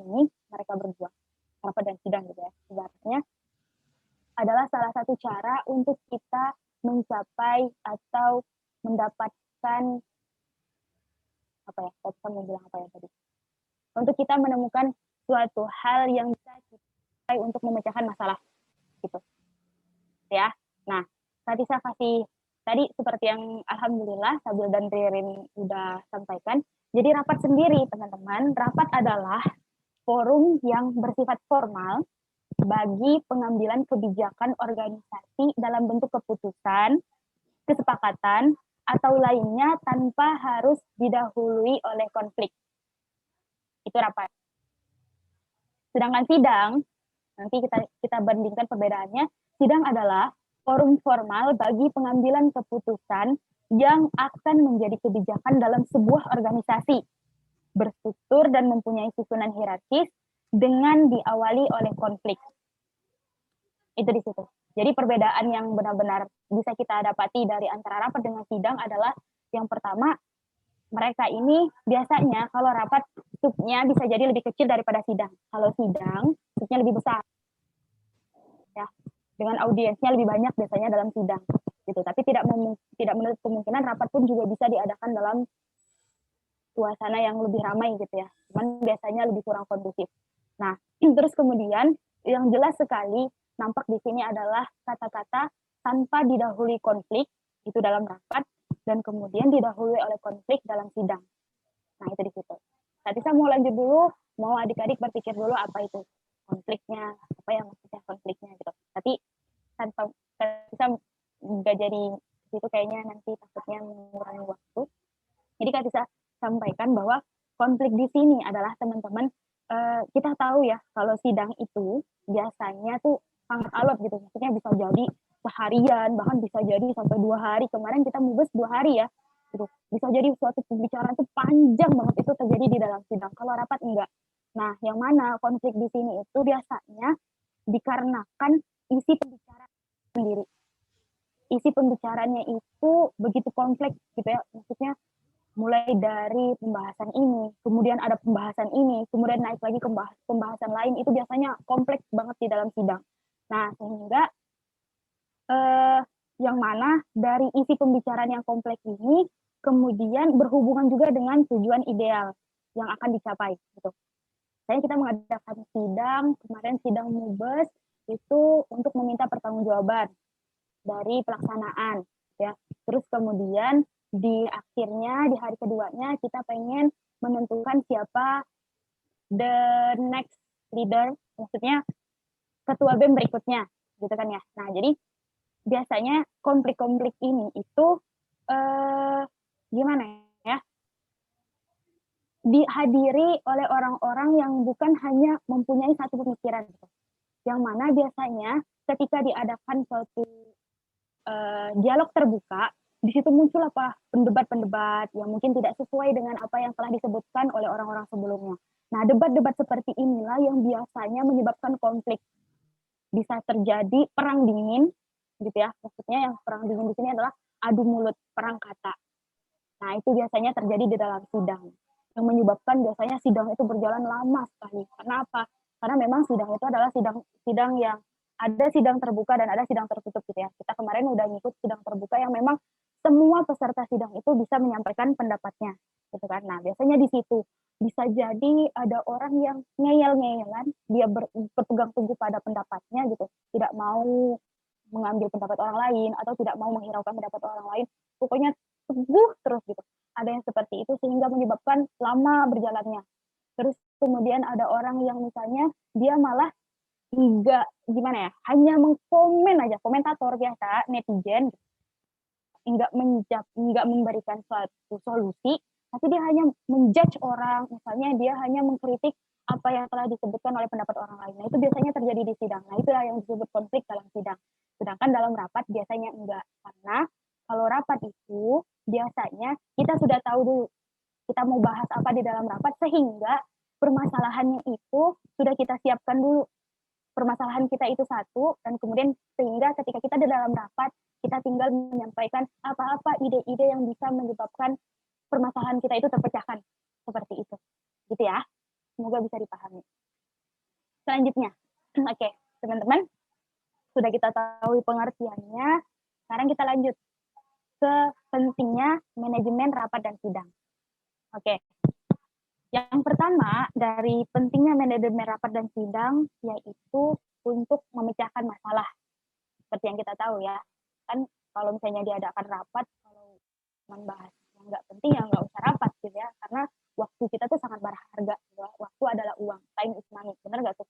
rapat dan sidang gitu ya, ibaratnya adalah salah satu cara untuk kita mencapai atau mendapatkan untuk kita menemukan suatu hal yang bisa kita untuk memecahkan masalah gitu ya. Nah, Kak Tisa kasih tadi seperti yang alhamdulillah Sabil dan Ririn udah sampaikan. Jadi rapat sendiri teman-teman, rapat adalah forum yang bersifat formal bagi pengambilan kebijakan organisasi dalam bentuk keputusan, kesepakatan, atau lainnya tanpa harus didahului oleh konflik. Itu rapat. Sedangkan sidang, nanti kita bandingkan perbedaannya, sidang adalah forum formal bagi pengambilan keputusan yang akan menjadi kebijakan dalam sebuah organisasi, berstruktur dan mempunyai susunan hierarkis dengan diawali oleh konflik. Itu di situ. Jadi perbedaan yang benar-benar bisa kita dapati dari antara rapat dengan sidang adalah yang pertama, mereka ini biasanya kalau rapat skupnya bisa jadi lebih kecil daripada sidang. Kalau sidang skupnya lebih besar. Ya, dengan audiensnya lebih banyak biasanya dalam sidang gitu. Tapi tidak menutup kemungkinan rapat pun juga bisa diadakan dalam suasana yang lebih ramai gitu ya. Cuman biasanya lebih kurang kondusif. Nah, terus kemudian yang jelas sekali nampak di sini adalah kata-kata tanpa didahului konflik itu dalam rapat dan kemudian didahului oleh konflik dalam sidang. Nah, itu di situ. Tadi saya mau lanjut dulu, mau adik-adik berpikir dulu apa itu konfliknya, apa yang maksudnya konfliknya gitu. Tapi tanpa bisa nggak jadi itu kayaknya nanti takutnya mengurangi waktu. Jadi Kak bisa sampaikan bahwa konflik di sini adalah teman-teman kita tahu ya kalau sidang itu biasanya tuh sangat alot gitu, maksudnya bisa jadi seharian, bahkan bisa jadi sampai 2 hari. Kemarin kita mubes 2 hari ya, gitu. Bisa jadi suatu pembicaraan itu panjang banget itu terjadi di dalam sidang. Kalau rapat enggak. Nah, yang mana konflik di sini itu biasanya dikarenakan isi pembicaraan sendiri. Isi pembicaranya itu begitu kompleks gitu ya, maksudnya mulai dari pembahasan ini, kemudian ada pembahasan ini, kemudian naik lagi ke pembahasan lain, itu biasanya kompleks banget di dalam sidang. Nah, sehingga yang mana dari isi pembicaraan yang kompleks ini kemudian berhubungan juga dengan tujuan ideal yang akan dicapai gitu. Misalnya kita mengadakan sidang, kemarin sidang mubes itu untuk meminta pertanggungjawaban dari pelaksanaan ya. Terus kemudian di akhirnya di hari keduanya kita pengen menentukan siapa the next leader, maksudnya ketua BEM berikutnya gitu kan ya. Nah, jadi biasanya konflik-konflik ini itu gimana ya? Dihadiri oleh orang-orang yang bukan hanya mempunyai satu pemikiran gitu. Yang mana biasanya ketika diadakan suatu dialog terbuka, di situ muncul apa pendebat-pendebat yang mungkin tidak sesuai dengan apa yang telah disebutkan oleh orang-orang sebelumnya. Nah, debat-debat seperti inilah yang biasanya menyebabkan konflik. Bisa terjadi perang dingin, gitu ya. Maksudnya yang perang dingin di sini adalah adu mulut, perang kata. Nah, itu biasanya terjadi di dalam sidang. Yang menyebabkan biasanya sidang itu berjalan lama sekali. Karena apa? Karena memang sidang itu adalah sidang yang ada sidang terbuka dan ada sidang tertutup gitu ya. Kita kemarin udah ngikut sidang terbuka yang memang semua peserta sidang itu bisa menyampaikan pendapatnya, gitu kan. Nah, biasanya di situ bisa jadi ada orang yang ngeyel-ngeyelan, dia berpegang teguh pada pendapatnya gitu, tidak mau mengambil pendapat orang lain atau tidak mau menghiraukan pendapat orang lain, pokoknya teguh terus gitu. Ada yang seperti itu sehingga menyebabkan lama berjalannya. Terus kemudian ada orang yang misalnya dia malah enggak gimana ya, hanya mengkomen aja, komentator biasa, netizen, enggak memberikan suatu solusi, tapi dia hanya menjudge orang, misalnya dia hanya mengkritik apa yang telah disebutkan oleh pendapat orang lain. Nah, itu biasanya terjadi di sidang. Nah, itulah yang disebut konflik dalam sidang. Sedangkan dalam rapat biasanya enggak. Karena kalau rapat itu biasanya kita sudah tahu dulu kita mau bahas apa di dalam rapat, sehingga permasalahannya itu sudah kita siapkan dulu. Permasalahan kita itu satu, dan kemudian sehingga ketika kita di dalam rapat, kita tinggal menyampaikan apa-apa ide-ide yang bisa menyebabkan permasalahan kita itu terpecahkan. Seperti itu. Gitu ya. Semoga bisa dipahami. Selanjutnya, oke, teman-teman, sudah kita tahu pengertiannya, sekarang kita lanjut ke pentingnya manajemen rapat dan sidang. Oke, yang pertama dari pentingnya manajemen rapat dan sidang yaitu untuk memecahkan masalah. Seperti yang kita tahu ya, kan kalau misalnya diadakan rapat, kalau membahas yang nggak penting ya nggak usah rapat gitu ya, karena waktu kita tuh sangat berharga. Waktu adalah uang, time is money, benar nggak tuh?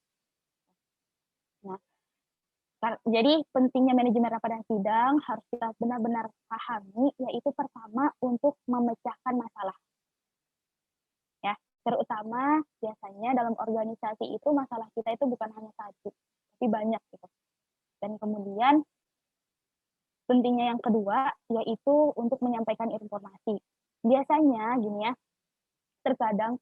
Nah, jadi pentingnya manajemen rapat dan sidang harus kita benar-benar pahami, yaitu pertama untuk memecahkan masalah. Ya, terutama biasanya dalam organisasi itu masalah kita itu bukan hanya satu, tapi banyak gitu. Dan kemudian pentingnya yang kedua yaitu untuk menyampaikan informasi. Biasanya gini ya, terkadang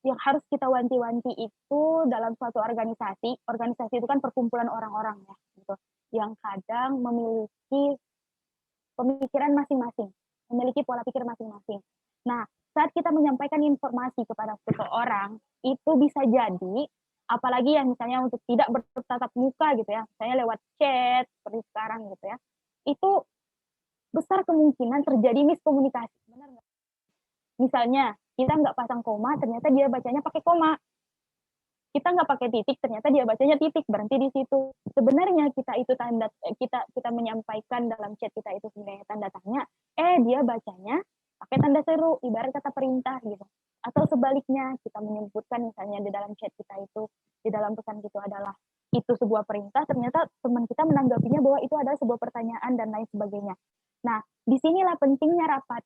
yang harus kita wanti-wanti itu dalam suatu organisasi itu kan perkumpulan orang-orang ya, gitu, yang kadang memiliki pemikiran masing-masing, memiliki pola pikir masing-masing. Nah, saat kita menyampaikan informasi kepada seseorang, itu bisa jadi, apalagi yang misalnya untuk tidak bertatap muka gitu ya, misalnya lewat chat seperti sekarang gitu ya, itu besar kemungkinan terjadi miskomunikasi, benar nggak? Misalnya kita nggak pasang koma, ternyata dia bacanya pakai koma. Kita nggak pakai titik, ternyata dia bacanya titik, berhenti di situ. Sebenarnya kita itu kita menyampaikan dalam chat kita itu sebenarnya tanda tanya, dia bacanya pakai tanda seru, ibarat kata perintah gitu. Atau sebaliknya, kita menyebutkan misalnya di dalam chat kita itu, di dalam pesan itu adalah itu sebuah perintah, ternyata teman kita menanggapinya bahwa itu adalah sebuah pertanyaan dan lain sebagainya. Nah, disinilah pentingnya rapat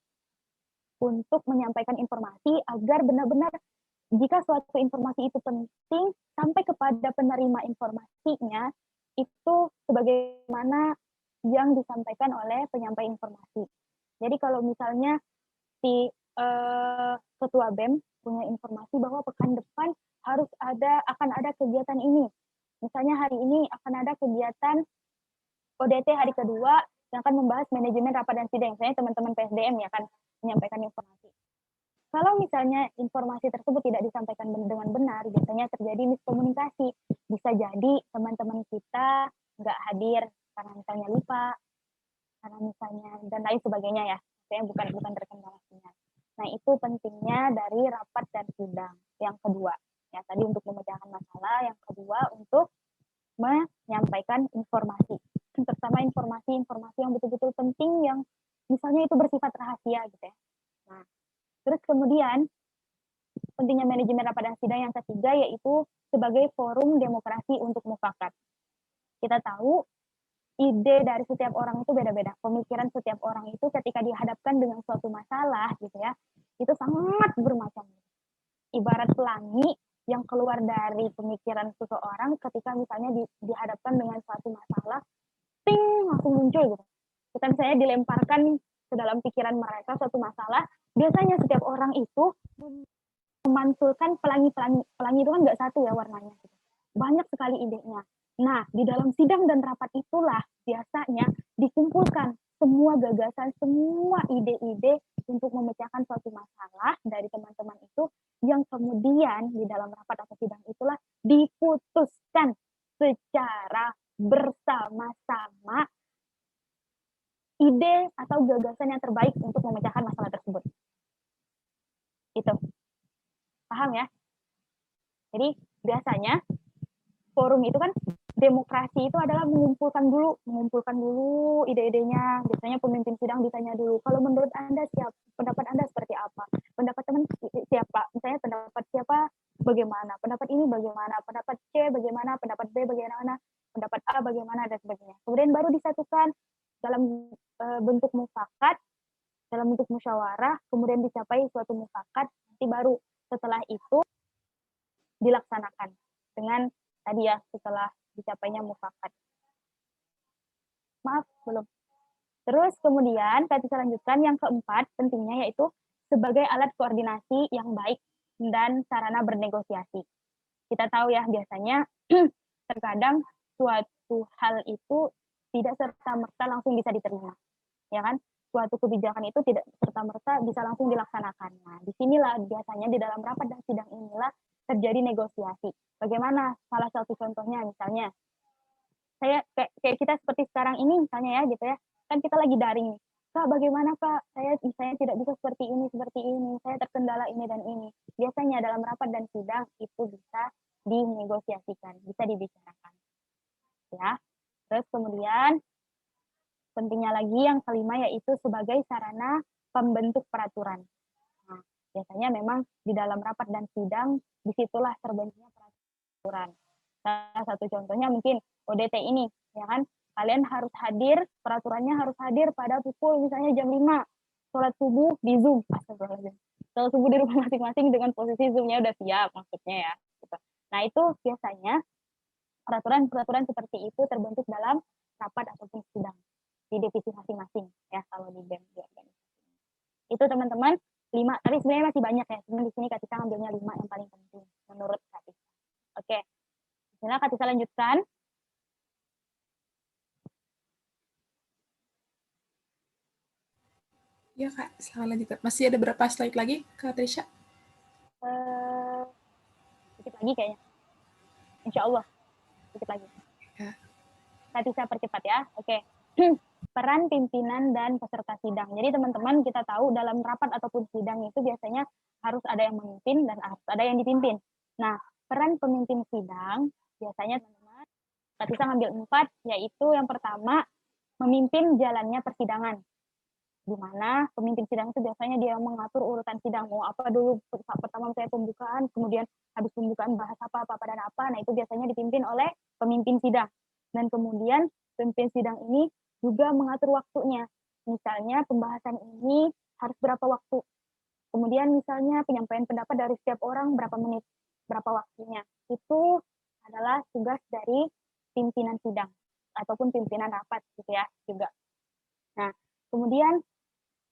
untuk menyampaikan informasi agar benar-benar jika suatu informasi itu penting sampai kepada penerima informasinya itu sebagaimana yang disampaikan oleh penyampai informasi. Jadi kalau misalnya si ketua BEM punya informasi bahwa pekan depan akan ada kegiatan ini. Misalnya hari ini akan ada kegiatan ODT hari kedua yang akan membahas manajemen rapat dan sidang. Misalnya teman-teman PSDM ya kan menyampaikan informasi. Kalau misalnya informasi tersebut tidak disampaikan dengan benar, biasanya terjadi miskomunikasi. Bisa jadi teman-teman kita nggak hadir karena misalnya lupa, karena misalnya dan lain sebagainya ya. Misalnya bukan terkendala sinyal. Nah, itu pentingnya dari rapat dan sidang. Yang kedua, ya tadi untuk memecahkan masalah, yang kedua untuk menyampaikan informasi. Terutama informasi yang betul-betul penting yang misalnya itu bersifat rahasia gitu ya. Nah, terus kemudian pentingnya manajemen rapat dan sidang yang ketiga yaitu sebagai forum demokrasi untuk mufakat. Kita tahu ide dari setiap orang itu beda-beda. Pemikiran setiap orang itu ketika dihadapkan dengan suatu masalah gitu ya, itu sangat bermacam. Ibarat pelangi yang keluar dari pemikiran seseorang ketika misalnya dihadapkan dengan suatu masalah, ting langsung muncul gitu. Kita misalnya dilemparkan ke dalam pikiran mereka suatu masalah, biasanya setiap orang itu memantulkan pelangi-pelangi. Pelangi itu kan nggak satu ya warnanya. Gitu. Banyak sekali idenya. Nah, di dalam sidang dan rapat itulah biasanya dikumpulkan semua gagasan, semua ide-ide untuk memecahkan suatu masalah dari teman-teman itu yang kemudian di dalam rapat atau sidang itulah diputuskan berbicara bersama-sama ide atau gagasan yang terbaik untuk memecahkan masalah tersebut. Itu. Paham ya? Jadi biasanya forum itu kan, demokrasi itu adalah mengumpulkan dulu ide-idenya. Biasanya pemimpin sidang ditanya dulu, kalau menurut Anda pendapat Anda seperti apa? Pendapat teman siapa? Misalnya pendapat siapa bagaimana? Pendapat ini bagaimana? Pendapat C bagaimana? Pendapat B bagaimana? Pendapat A bagaimana, dan sebagainya. Kemudian baru disatukan dalam bentuk mufakat, dalam bentuk musyawarah, kemudian dicapai suatu mufakat, nanti baru setelah itu dilaksanakan dengan tadi ya, setelah dicapainya mufakat. Maaf, belum. Terus kemudian kita lanjutkan yang keempat, pentingnya yaitu sebagai alat koordinasi yang baik dan sarana bernegosiasi. Kita tahu ya, biasanya terkadang suatu hal itu tidak serta-merta langsung bisa diterima. Ya kan? Suatu kebijakan itu tidak serta-merta bisa langsung dilaksanakan. Nah, disinilah biasanya di dalam rapat dan sidang inilah terjadi negosiasi. Bagaimana? Salah satu contohnya misalnya, saya kayak kita seperti sekarang ini misalnya ya gitu ya, kan kita lagi daring nih. Kak, bagaimana Kak? Saya tidak bisa seperti ini, saya terkendala ini dan ini. Biasanya dalam rapat dan sidang itu bisa dinegosiasikan, bisa dibicarakan. Ya. Terus kemudian pentingnya lagi yang kelima yaitu sebagai sarana pembentuk peraturan. Nah, biasanya memang di dalam rapat dan sidang disitulah terbentuknya peraturan. Salah satu contohnya mungkin ODT ini, ya kan? Kalian harus hadir, peraturannya harus hadir pada pukul misalnya jam 5, sholat subuh di Zoom. Astagfirullahaladzim. Sholat subuh di rumah masing-masing dengan posisi Zoom-nya udah siap maksudnya ya. Gitu. Nah itu biasanya peraturan-peraturan seperti itu terbentuk dalam rapat ataupun sidang di divisi masing-masing ya kalau di BEM di organisasi. Itu teman-teman 5, tapi sebenarnya masih banyak ya, cuma di sini Kak Tisa ngambilnya 5 yang paling penting menurut Kak Tisa. Oke. Bismillah Kak Tisa lanjutkan. Ya Kak, silakan lanjutkan. Masih ada berapa slide lagi Kak Trisha? Sedikit lagi kayaknya. Insya Allah. Sedikit lagi. Ya. Kak Tisa percepat ya. Oke. Peran pimpinan dan peserta sidang. Jadi teman-teman kita tahu dalam rapat ataupun sidang itu biasanya harus ada yang memimpin dan harus ada yang dipimpin. Nah, peran pemimpin sidang biasanya teman-teman Kak Tisa ngambil 4, yaitu yang pertama memimpin jalannya persidangan. Di mana pemimpin sidang itu biasanya dia mengatur urutan sidang, mau apa dulu, pertama saya pembukaan, kemudian habis pembukaan bahas apa dan apa, nah itu biasanya dipimpin oleh pemimpin sidang. Dan kemudian pemimpin sidang ini juga mengatur waktunya, misalnya pembahasan ini harus berapa waktu, kemudian misalnya penyampaian pendapat dari setiap orang berapa menit, berapa waktunya, itu adalah tugas dari pimpinan sidang, ataupun pimpinan rapat gitu ya juga. Nah, kemudian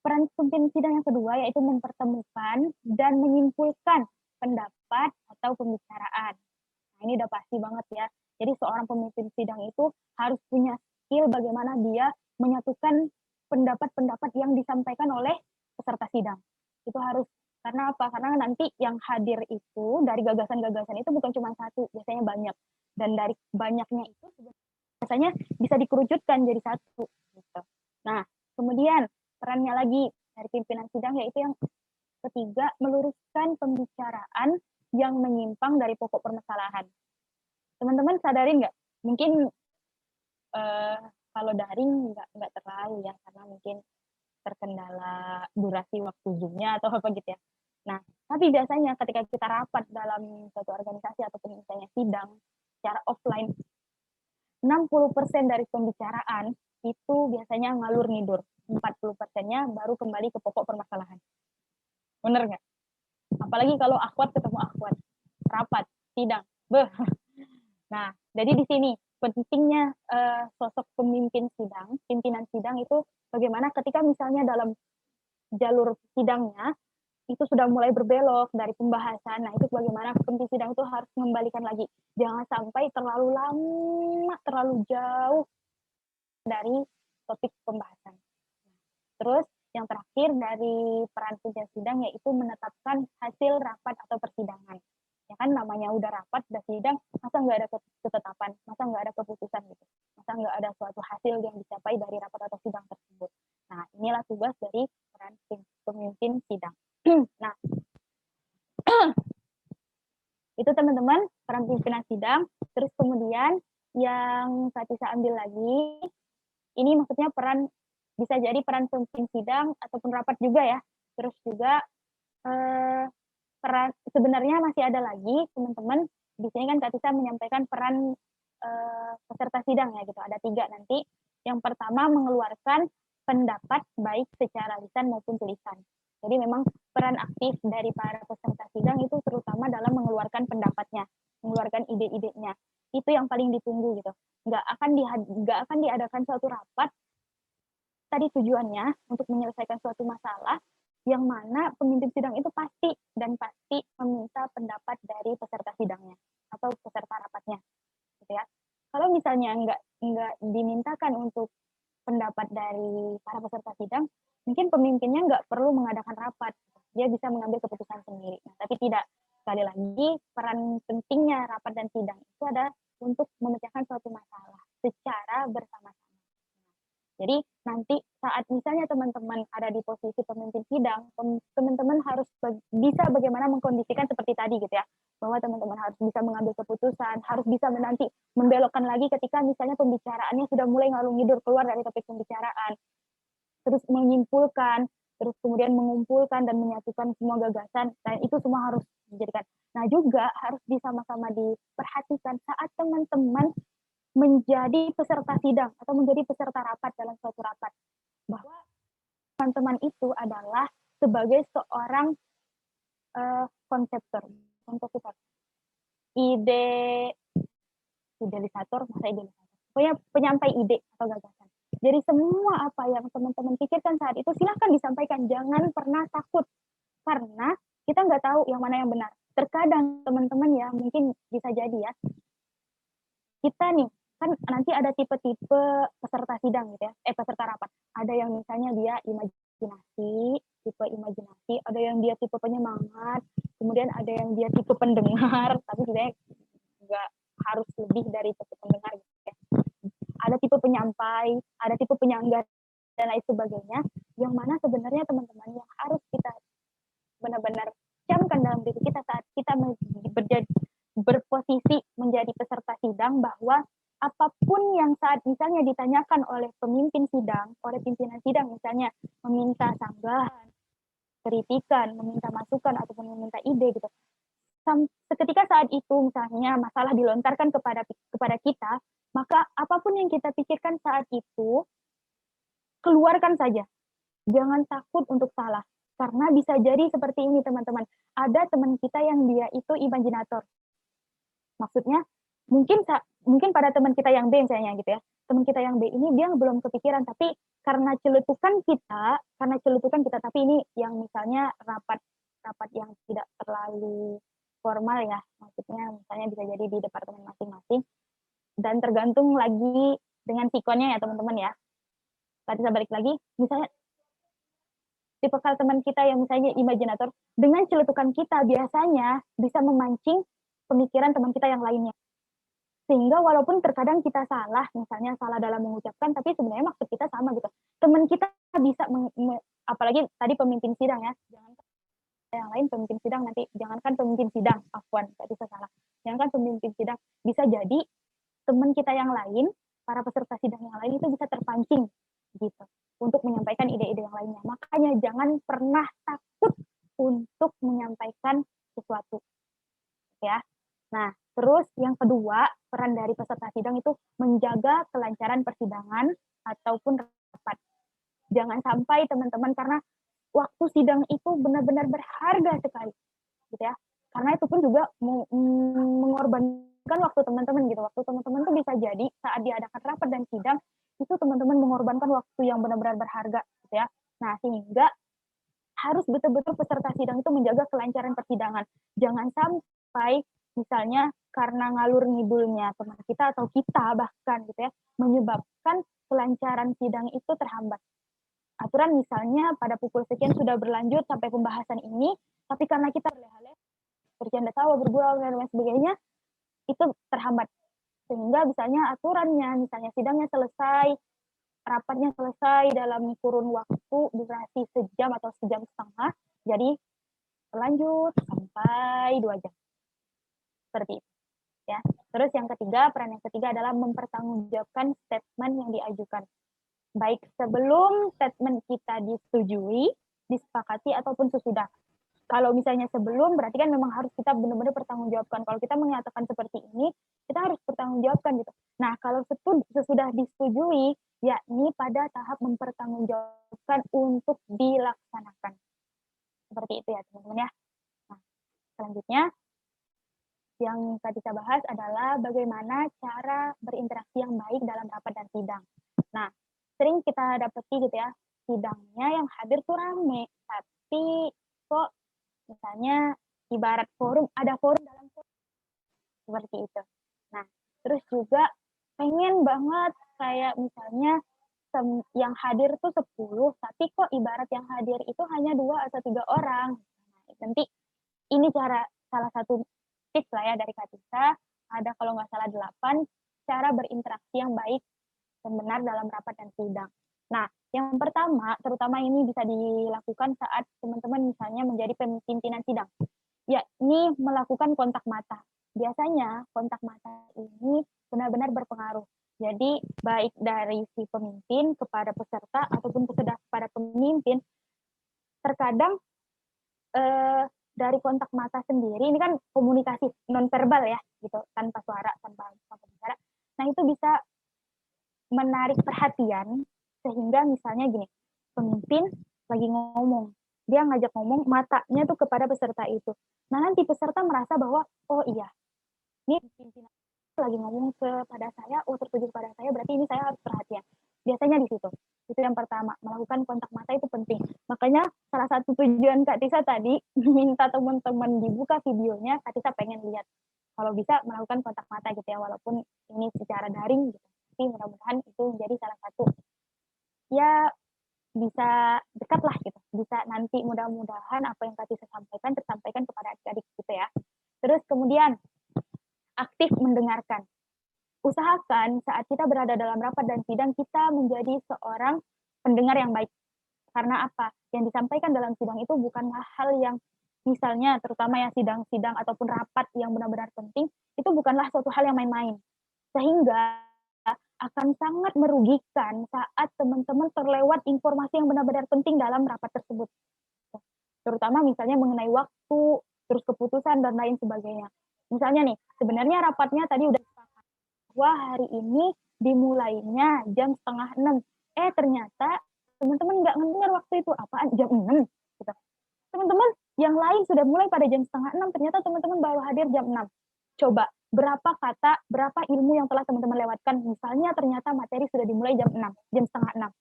peran pemimpin sidang yang kedua yaitu mempertemukan dan menyimpulkan pendapat atau pembicaraan. Nah, ini udah pasti banget ya. Jadi seorang pemimpin sidang itu harus punya skill bagaimana dia menyatukan pendapat-pendapat yang disampaikan oleh peserta sidang. Itu harus, karena apa? Karena nanti yang hadir itu dari gagasan-gagasan itu bukan cuma satu, biasanya banyak. Dan dari banyaknya itu biasanya bisa dikerucutkan jadi satu. Gitu. Nah, kemudian perannya lagi dari pimpinan sidang yaitu yang ketiga, meluruskan pembicaraan yang menyimpang dari pokok permasalahan. Teman-teman sadarin nggak? Mungkin kalau daring nggak terlalu ya, karena mungkin terkendala durasi waktu Zoom-nya atau apa gitu ya. Nah, tapi biasanya ketika kita rapat dalam suatu organisasi ataupun misalnya sidang secara offline, 60% dari pembicaraan itu biasanya ngalur ngidur. 40%-nya baru kembali ke pokok permasalahan. Bener nggak? Apalagi kalau akhwat ketemu akhwat. Rapat, sidang. Beuh. Nah, jadi di sini pentingnya sosok pemimpin sidang, pimpinan sidang itu bagaimana ketika misalnya dalam jalur sidangnya itu sudah mulai berbelok dari pembahasan. Nah, itu bagaimana pemimpin sidang itu harus mengembalikan lagi. Jangan sampai terlalu lama, terlalu jauh dari topik pembahasan. Terus yang terakhir dari peran pimpinan sidang yaitu menetapkan hasil rapat atau persidangan. Ya kan namanya udah rapat, udah sidang, masa nggak ada ketetapan, masa masa nggak ada keputusan gitu, masa nggak ada suatu hasil yang dicapai dari rapat atau sidang tersebut. Nah, inilah tugas dari peran pemimpin sidang. Nah, itu teman-teman peran pimpinan sidang. Terus kemudian yang saya bisa ambil lagi, ini maksudnya peran, bisa jadi peran pemimpin sidang ataupun rapat juga ya. Terus juga peran, sebenarnya masih ada lagi teman-teman. Di sini kan Kak Tisa menyampaikan peran peserta sidang ya gitu. Ada 3 nanti. Yang pertama mengeluarkan pendapat baik secara lisan maupun tulisan. Jadi memang peran aktif dari para peserta sidang itu terutama dalam mengeluarkan pendapatnya, mengeluarkan ide-idenya. Itu yang paling ditunggu gitu. Nggak akan diadakan suatu rapat tadi tujuannya untuk menyelesaikan suatu masalah yang mana pemimpin sidang itu pasti meminta pendapat dari peserta sidangnya atau peserta rapatnya, gitu ya. Kalau misalnya nggak dimintakan untuk pendapat dari para peserta sidang, mungkin pemimpinnya nggak perlu mengadakan rapat, dia bisa mengambil keputusan sendiri. Nah, tapi tidak, sekali lagi peran pentingnya rapat dan sidang itu ada untuk memecahkan suatu masalah secara bersama-sama. Jadi nanti saat misalnya teman-teman ada di posisi pemimpin sidang, teman-teman harus bisa bagaimana mengkondisikan seperti tadi gitu ya, bahwa teman-teman harus bisa mengambil keputusan, harus bisa nanti membelokkan lagi ketika misalnya pembicaraannya sudah mulai ngalung ngidur keluar dari topik pembicaraan, terus menyimpulkan, terus kemudian mengumpulkan dan menyatukan semua gagasan, dan itu semua harus dijadikan. Nah juga harus sama-sama diperhatikan saat teman-teman menjadi peserta sidang atau menjadi peserta rapat dalam suatu rapat, bahwa teman-teman itu adalah sebagai seorang konseptor, pokoknya penyampai ide atau gagasan. Jadi semua apa yang teman-teman pikirkan saat itu silahkan disampaikan, jangan pernah takut, karena kita nggak tahu yang mana yang benar. Terkadang teman-teman ya mungkin bisa jadi ya, kita nih kan nanti ada tipe-tipe peserta sidang gitu ya, peserta rapat. Ada yang misalnya dia tipe imajinasi, ada yang dia tipe penyemangat, kemudian ada yang dia tipe pendengar, tapi sebenarnya nggak harus lebih dari tipe pendengar gitu ya. Ada tipe penyampai, ada tipe penyangga, dan lain sebagainya, yang mana sebenarnya teman-teman yang harus kita benar-benar camkan dalam diri kita saat kita berposisi menjadi peserta sidang, bahwa apapun yang saat misalnya ditanyakan oleh pemimpin sidang, oleh pimpinan sidang misalnya meminta sanggahan, kritikan, meminta masukan ataupun meminta ide gitu. Seketika saat itu misalnya masalah dilontarkan kepada kita, maka apapun yang kita pikirkan saat itu keluarkan saja. Jangan takut untuk salah, karena bisa jadi seperti ini teman-teman. Ada teman kita yang dia itu imajinator. Maksudnya mungkin pada teman kita yang B misalnya gitu ya, teman kita yang B ini dia belum kepikiran, tapi karena celutukan kita, tapi ini yang misalnya rapat yang tidak terlalu formal ya, maksudnya misalnya bisa jadi di departemen masing-masing, dan tergantung lagi dengan sikonnya ya teman-teman ya. Tadi saya balik lagi, misalnya tipe teman kita yang misalnya imajinator, dengan celutukan kita biasanya bisa memancing pemikiran teman kita yang lainnya. Sehingga walaupun terkadang kita salah, misalnya salah dalam mengucapkan, tapi sebenarnya maksud kita sama gitu. Teman kita bisa, apalagi tadi pemimpin sidang ya, jangankan yang lain pemimpin sidang nanti, jangankan pemimpin sidang, tak bisa salah. Jangankan pemimpin sidang, bisa jadi teman kita yang lain, para peserta sidang yang lain itu bisa terpancing gitu, untuk menyampaikan ide-ide yang lainnya. Makanya jangan pernah takut untuk menyampaikan sesuatu. Ya. Nah, terus yang kedua, peran dari peserta sidang itu menjaga kelancaran persidangan ataupun rapat. Jangan sampai teman-teman, karena waktu sidang itu benar-benar berharga sekali, gitu ya. Karena itu pun juga mengorbankan waktu teman-teman gitu. Waktu teman-teman tuh bisa jadi saat diadakan rapat dan sidang itu teman-teman mengorbankan waktu yang benar-benar berharga, gitu ya. Nah, sehingga harus betul-betul peserta sidang itu menjaga kelancaran persidangan. Jangan sampai misalnya karena ngalur ngidulnya teman kita atau kita bahkan gitu ya, menyebabkan kelancaran sidang itu terhambat. Aturan misalnya pada pukul sekian sudah berlanjut sampai pembahasan ini, tapi karena kita berleha-leha, bercanda tawa, bergurau dan lain sebagainya, itu terhambat. Sehingga misalnya aturannya, misalnya sidangnya selesai, rapatnya selesai dalam kurun waktu durasi sejam atau sejam setengah, jadi lanjut sampai 2 jam. Seperti itu. Ya. Terus yang ketiga, peran yang ketiga adalah mempertanggungjawabkan statement yang diajukan. Baik sebelum statement kita disetujui, disepakati, ataupun sesudah. Kalau misalnya sebelum, berarti kan memang harus kita benar-benar pertanggungjawabkan. Kalau kita menyatakan seperti ini, kita harus pertanggungjawabkan gitu. Nah, kalau sesudah disetujui, yakni pada tahap mempertanggungjawabkan untuk dilaksanakan. Seperti itu ya, teman-teman ya. Nah, selanjutnya, yang tadi kita bahas adalah bagaimana cara berinteraksi yang baik dalam rapat dan sidang. Nah, sering kita dapati gitu ya, sidangnya yang hadir tuh rame, tapi kok misalnya ibarat forum, ada forum dalam forum, seperti itu. Nah, terus juga pengen banget kayak misalnya yang hadir tuh 10, tapi kok ibarat yang hadir itu hanya 2 atau 3 orang. Nah, nanti ini salah satu tips lah ya dari Kak Tisa, ada kalau nggak salah 8 cara berinteraksi yang baik dan benar dalam rapat dan sidang. Nah, yang pertama, terutama ini bisa dilakukan saat teman-teman misalnya menjadi pimpinan sidang, yakni melakukan kontak mata. Biasanya kontak mata ini benar-benar berpengaruh. Jadi, baik dari si pemimpin kepada peserta ataupun peserta kepada pemimpin, terkadang dari kontak mata sendiri, ini kan komunikasi nonverbal ya, gitu, tanpa suara, tanpa bicara. Nah, itu bisa menarik perhatian, sehingga misalnya gini, pemimpin lagi ngomong, dia ngajak ngomong, matanya tuh kepada peserta itu. Nah, nanti peserta merasa bahwa, oh iya, ini pimpinan lagi ngomong kepada saya, oh tertuju kepada saya, berarti ini saya harus perhatian. Biasanya di situ. Itu yang pertama, melakukan kontak mata itu penting. Makanya salah satu tujuan Kak Tisa tadi, minta teman-teman dibuka videonya, Kak Tisa pengen lihat. Kalau bisa melakukan kontak mata gitu ya, walaupun ini secara daring gitu. Tapi mudah-mudahan itu menjadi salah satu, ya bisa dekat lah gitu. Bisa nanti mudah-mudahan apa yang Kak Tisa sampaikan, tersampaikan kepada adik-adik gitu ya. Terus kemudian, aktif mendengarkan. Usahakan saat kita berada dalam rapat dan sidang, kita menjadi seorang pendengar yang baik. Karena apa? Yang disampaikan dalam sidang itu bukanlah hal yang, misalnya terutama ya sidang-sidang ataupun rapat yang benar-benar penting, itu bukanlah suatu hal yang main-main. Sehingga akan sangat merugikan saat teman-teman terlewat informasi yang benar-benar penting dalam rapat tersebut. Terutama misalnya mengenai waktu, terus keputusan, dan lain sebagainya. Misalnya nih, sebenarnya rapatnya tadi udah sepakat bahwa hari ini dimulainya jam 5:30. Ternyata teman-teman nggak ngedengar waktu itu, apaan jam 6 gitu. Teman-teman yang lain sudah mulai pada jam 5:30, ternyata teman-teman baru hadir jam 6. Coba berapa kata, berapa ilmu yang telah teman-teman lewatkan. Misalnya ternyata materi sudah dimulai jam 6, jam 5:30.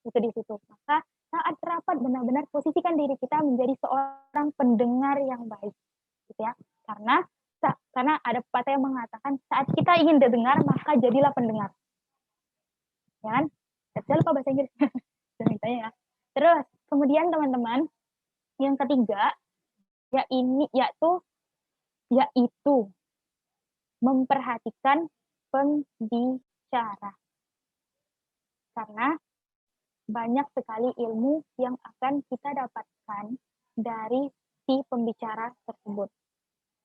Itu di situ. Maka saat rapat benar-benar posisikan diri kita menjadi seorang pendengar yang baik, gitu ya. Karena ada pepatah yang mengatakan saat kita ingin didengar maka jadilah pendengar. Ya kan? Saya lupa bahasa Inggris. Ya. Terus kemudian teman-teman, yang ketiga yaitu memperhatikan pembicara. Karena banyak sekali ilmu yang akan kita dapatkan dari si pembicara tersebut.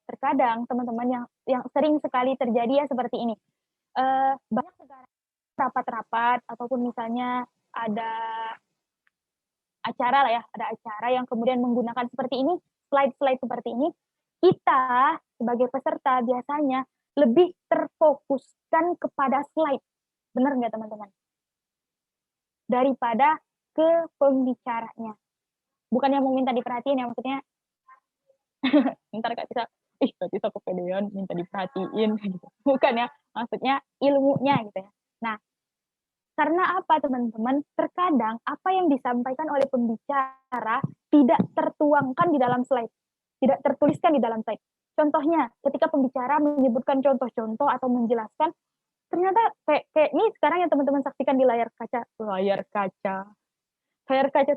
Terkadang teman-teman yang sering sekali terjadi ya seperti ini. Banyak negara rapat-rapat ataupun misalnya ada acara lah ya, ada acara yang kemudian menggunakan seperti ini, slide-slide seperti ini, kita sebagai peserta biasanya lebih terfokuskan kepada slide. Benar nggak teman-teman? Daripada ke pembicaranya. Bukan yang mau minta diperhatiin ya, maksudnya ntar Kak Tisa kepedean minta diperhatiin gitu. Bukan ya, maksudnya ilmunya gitu ya. Nah, karena apa teman-teman? Terkadang apa yang disampaikan oleh pembicara tidak tertuangkan di dalam slide, tidak tertuliskan di dalam slide. Contohnya, ketika pembicara menyebutkan contoh-contoh atau menjelaskan, ternyata kayak ini sekarang yang teman-teman saksikan di layar kaca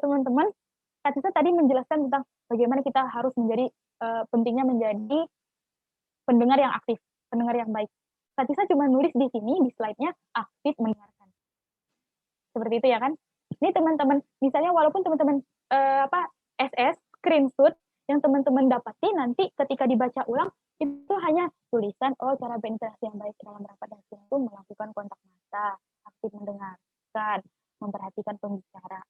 teman-teman. Kak Tisa tadi menjelaskan tentang bagaimana kita harus menjadi pentingnya menjadi pendengar yang aktif, pendengar yang baik. Kak Tisa cuma nulis di sini di slide-nya aktif mendengarkan. Seperti itu ya kan? Ini teman-teman, misalnya walaupun teman-teman SS screenshot yang teman-teman dapati nanti ketika dibaca ulang itu hanya tulisan cara berinteraksi yang baik dalam rapat dan sidang itu melakukan kontak mata, aktif mendengarkan, memperhatikan pembicara.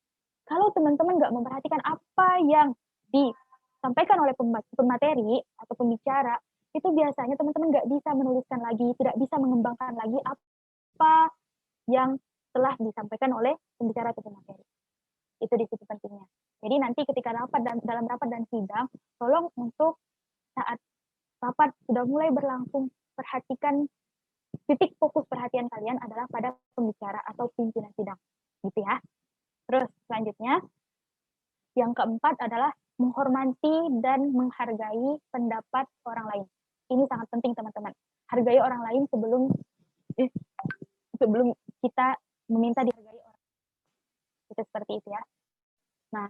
Kalau teman-teman nggak memperhatikan apa yang disampaikan oleh pemateri atau pembicara, itu biasanya teman-teman nggak bisa menuliskan lagi, tidak bisa mengembangkan lagi apa yang telah disampaikan oleh pembicara atau pemateri. Itu di situ pentingnya. Jadi nanti ketika dalam rapat dan sidang, tolong untuk saat rapat sudah mulai berlangsung, perhatikan titik fokus perhatian kalian adalah pada pembicara atau pimpinan sidang, gitu ya. Terus selanjutnya, yang keempat adalah menghormati dan menghargai pendapat orang lain. Ini sangat penting teman-teman. Hargai orang lain sebelum kita meminta dihargai orang. Itu seperti itu ya. Nah,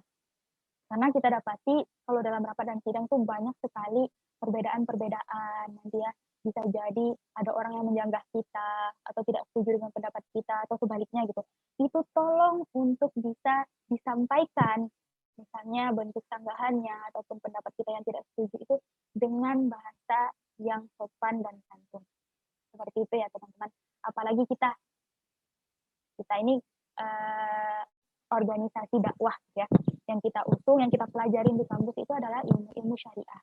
karena kita dapati kalau dalam rapat dan sidang tuh banyak sekali perbedaan-perbedaan nanti ya, bisa jadi ada orang yang menyanggah kita atau tidak setuju dengan pendapat kita atau sebaliknya gitu. Itu tolong untuk bisa disampaikan, misalnya bentuk sanggahannya ataupun pendapat kita yang tidak setuju itu dengan bahasa yang sopan dan santun. Seperti itu ya teman-teman. Apalagi kita ini organisasi dakwah ya, yang kita usung, yang kita pelajarin di kampus itu adalah ilmu syariah.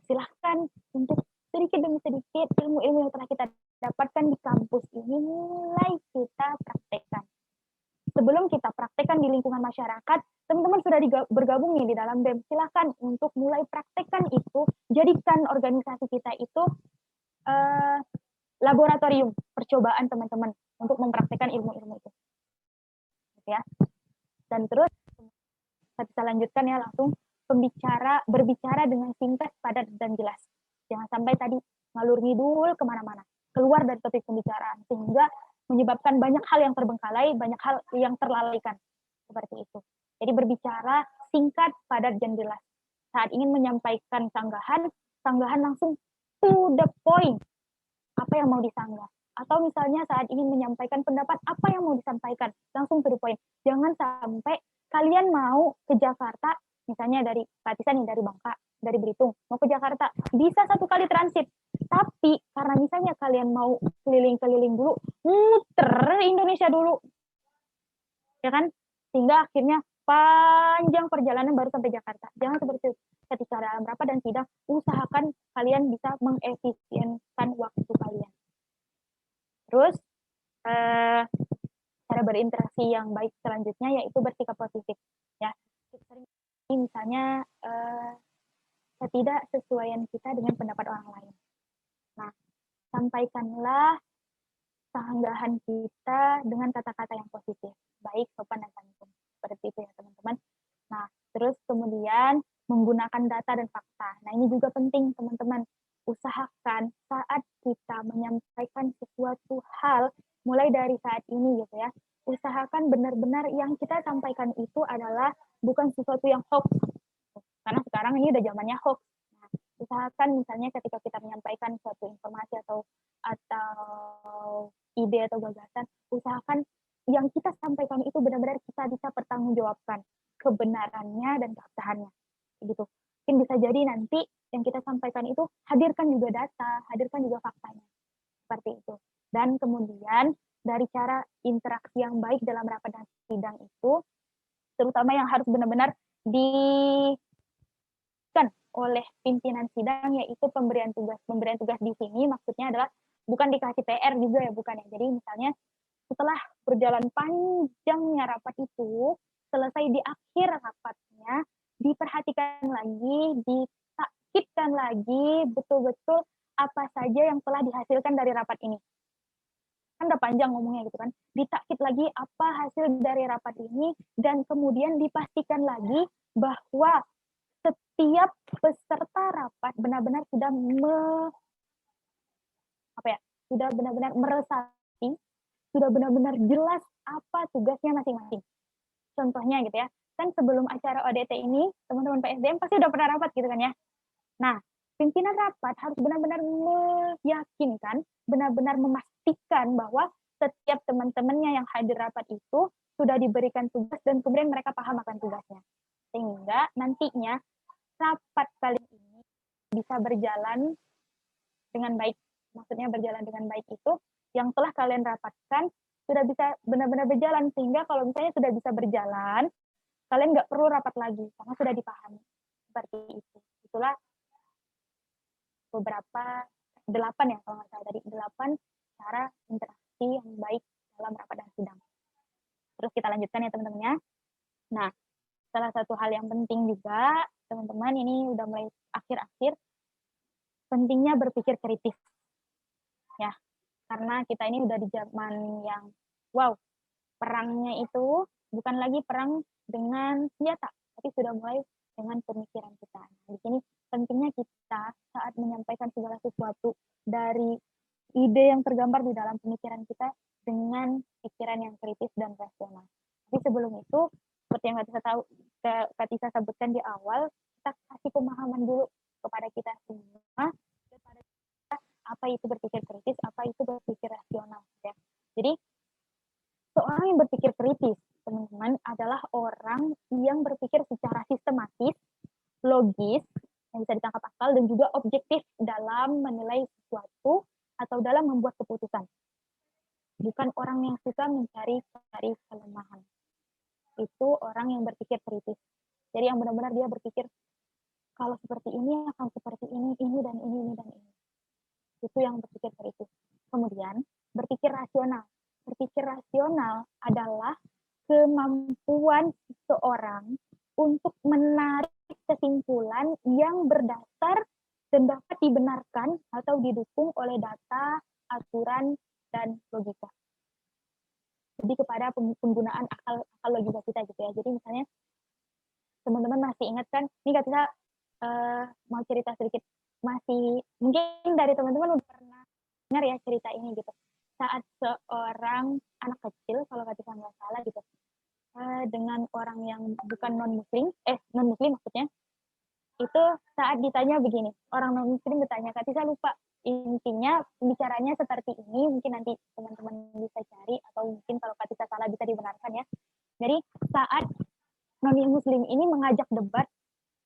Silahkan untuk sedikit demi sedikit ilmu-ilmu yang telah kita dapatkan di kampus ini mulai kita praktekkan. Sebelum kita praktekkan di lingkungan masyarakat, teman-teman sudah bergabung nih di dalam BEM, silahkan untuk mulai praktekkan itu, jadikan organisasi kita itu laboratorium percobaan teman-teman untuk mempraktekkan ilmu-ilmu itu. Ya. Dan terus saya bisa lanjutkan ya langsung berbicara dengan singkat, padat dan jelas. Jangan sampai tadi ngalur ngidul kemana-mana, keluar dari topik pembicaraan sehingga menyebabkan banyak hal yang terbengkalai, banyak hal yang terlalaikan seperti itu. Jadi berbicara singkat, padat dan jelas. Saat ingin menyampaikan sanggahan langsung to the point. Apa yang mau disanggah? Atau misalnya saat ingin menyampaikan pendapat, apa yang mau disampaikan? Langsung to the point. Jangan sampai kalian mau ke Jakarta, misalnya dari Kak Tisa nih, dari Bangka, dari Belitung, mau ke Jakarta, bisa 1 kali transit. Tapi karena misalnya kalian mau keliling-keliling dulu, muter Indonesia dulu. Ya kan? Sehingga akhirnya panjang perjalanan baru sampai Jakarta. Jangan seperti itu. Ketika dalam rapat dan sidang, usahakan kalian bisa mengefisienkan waktu kalian. Terus, cara berinteraksi yang baik selanjutnya yaitu bersikap positif. Ya, misalnya ketidaksesuaian kita dengan pendapat orang lain. Nah, sampaikanlah sanggahan kita dengan kata-kata yang positif, baik, sopan, dan santun. Seperti itu ya teman-teman. Nah, terus kemudian menggunakan data dan fakta. Nah, ini juga penting teman-teman. Usahakan saat kita menyampaikan sesuatu hal, mulai dari saat ini gitu ya, usahakan benar-benar yang kita sampaikan itu adalah bukan sesuatu yang hoax. Karena sekarang ini udah zamannya hoax. Nah, usahakan misalnya ketika kita menyampaikan suatu informasi atau ide atau gagasan, usahakan yang kita sampaikan itu benar-benar kita bisa pertanggungjawabkan kebenarannya dan keabsahannya. Gitu. Mungkin bisa jadi nanti yang kita sampaikan itu hadirkan juga data, hadirkan juga faktanya. Seperti itu. Dan kemudian dari cara interaksi yang baik dalam rapat dan sidang itu, terutama yang harus benar-benar dilakukan oleh pimpinan sidang, yaitu pemberian tugas. Pemberian tugas di sini maksudnya adalah bukan dikasih PR juga ya, bukan ya. Jadi misalnya setelah berjalan panjangnya rapat itu, selesai di akhir rapatnya, diperhatikan lagi, ditakkitkan lagi betul-betul apa saja yang telah dihasilkan dari rapat ini. Kan udah panjang ngomongnya gitu kan. Ditakkit lagi apa hasil dari rapat ini, dan kemudian dipastikan lagi bahwa setiap peserta rapat benar-benar sudah sudah benar-benar meresapi, sudah benar-benar jelas apa tugasnya masing-masing. Contohnya gitu ya, kan sebelum acara ODT ini, teman-teman PSDM pasti udah pernah rapat gitu kan ya. Nah, pimpinan rapat harus benar-benar meyakinkan, benar-benar memastikan bahwa setiap teman-temannya yang hadir rapat itu sudah diberikan tugas dan kemudian mereka paham akan tugasnya. Sehingga nantinya rapat kali ini bisa berjalan dengan baik. Maksudnya berjalan dengan baik itu yang telah kalian rapatkan sudah bisa benar-benar berjalan, sehingga kalau misalnya sudah bisa berjalan, kalian nggak perlu rapat lagi karena sudah dipahami. Seperti itu. Itulah beberapa 8 ya kalau nggak salah tadi, 8 cara interaksi yang baik dalam rapat dan sidang. Terus kita lanjutkan ya teman-teman ya. Nah, salah satu hal yang penting juga teman-teman, ini udah mulai akhir-akhir, pentingnya berpikir kritis ya, karena kita ini udah di zaman yang wow, perangnya itu bukan lagi perang dengan senjata, tapi sudah mulai dengan pemikiran kita. Nah, di sini pentingnya kita saat menyampaikan segala sesuatu dari ide yang tergambar di dalam pemikiran kita dengan pikiran yang kritis dan rasional. Tapi sebelum itu, seperti yang Kak Tisa sebutkan di awal, kita kasih pemahaman dulu kepada kita semua, kepada kita apa itu berpikir kritis, apa itu berpikir rasional. Ya. Jadi, seorang yang berpikir kritis, teman-teman, adalah orang yang berpikir secara sistematis, logis, yang bisa ditangkap akal, dan juga objektif dalam menilai sesuatu atau dalam membuat keputusan. Bukan orang yang suka mencari kelemahan. Itu orang yang berpikir kritis. Jadi yang benar-benar dia berpikir, kalau seperti ini akan seperti ini dan ini dan ini. Itu yang berpikir kritis. Kemudian, berpikir rasional. Berpikir rasional adalah kemampuan seseorang untuk menarik kesimpulan yang berdasar dan dapat dibenarkan atau didukung oleh data, aturan, dan logika. Jadi kepada penggunaan akal logika kita gitu ya. Jadi misalnya teman-teman masih ingat kan, ini Kak Tisa mau cerita sedikit, masih mungkin dari teman-teman udah pernah dengar ya cerita ini gitu. Saat seorang anak kecil, kalau Kak Tisa nggak salah gitu, dengan orang yang bukan non-muslim maksudnya, itu saat ditanya begini, orang non-muslim bertanya, Kak Tisa lupa, intinya bicaranya seperti ini, mungkin nanti teman-teman bisa cari, atau mungkin kalau Kak Tisa salah bisa dibenarkan ya. Jadi saat non-muslim ini mengajak debat,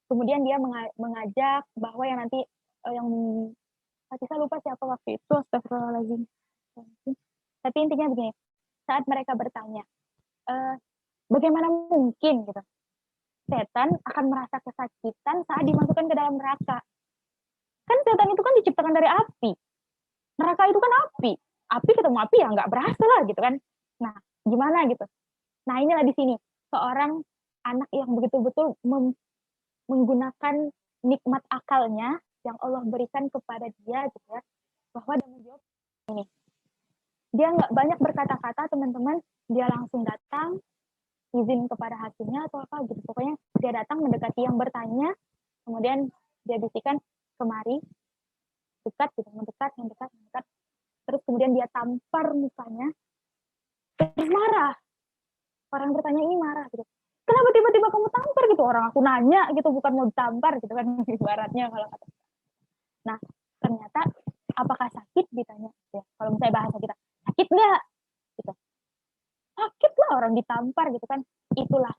kemudian dia mengajak bahwa yang nanti, yang Kak Tisa lupa siapa waktu itu, astagfirullahaladzim. Tapi intinya begini, saat mereka bertanya, bagaimana mungkin gitu, setan akan merasa kesakitan saat dimasukkan ke dalam neraka. Kan setan itu kan diciptakan dari api. Neraka itu kan api. Api ketemu api ya nggak berasa lah gitu kan. Nah, gimana gitu. Nah, inilah di sini. Seorang anak yang betul-betul menggunakan nikmat akalnya yang Allah berikan kepada dia gitu ya. Bahwa dia menjawab ini. Dia nggak banyak berkata-kata teman-teman. Dia langsung datang, izin kepada hakimnya atau apa gitu. Pokoknya dia datang mendekati yang bertanya, kemudian dia bisikan, kemari, dekat gitu, mendekat. Terus kemudian dia tampar mukanya, terus marah. Orang bertanya ini marah gitu. Kenapa tiba-tiba kamu tampar gitu? Orang aku nanya gitu, bukan mau ditampar gitu kan ibaratnya kalau kata. Nah, ternyata apakah sakit ditanya ya. Kalau misalnya bahasa kita, sakit nggak? Gitu. Sakit lah orang ditampar gitu kan. Itulah,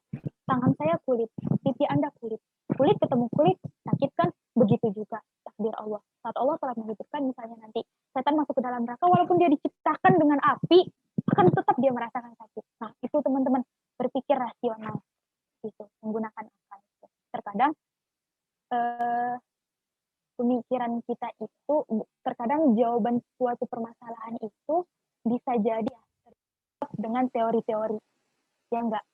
tangan saya kulit, pipi Anda kulit. Kulit ketemu kulit, sakit kan? Begitu juga takdir Allah. Saat Allah telah menghidupkan misalnya nanti setan masuk ke dalam neraka, walaupun dia diciptakan dengan api, akan tetap dia merasakan sakit. Nah, itu teman-teman, berpikir rasional. Gitu, menggunakan akal. Terkadang pemikiran kita itu, terkadang jawaban suatu permasalahan itu bisa jadi dengan teori-teori. Ya enggak?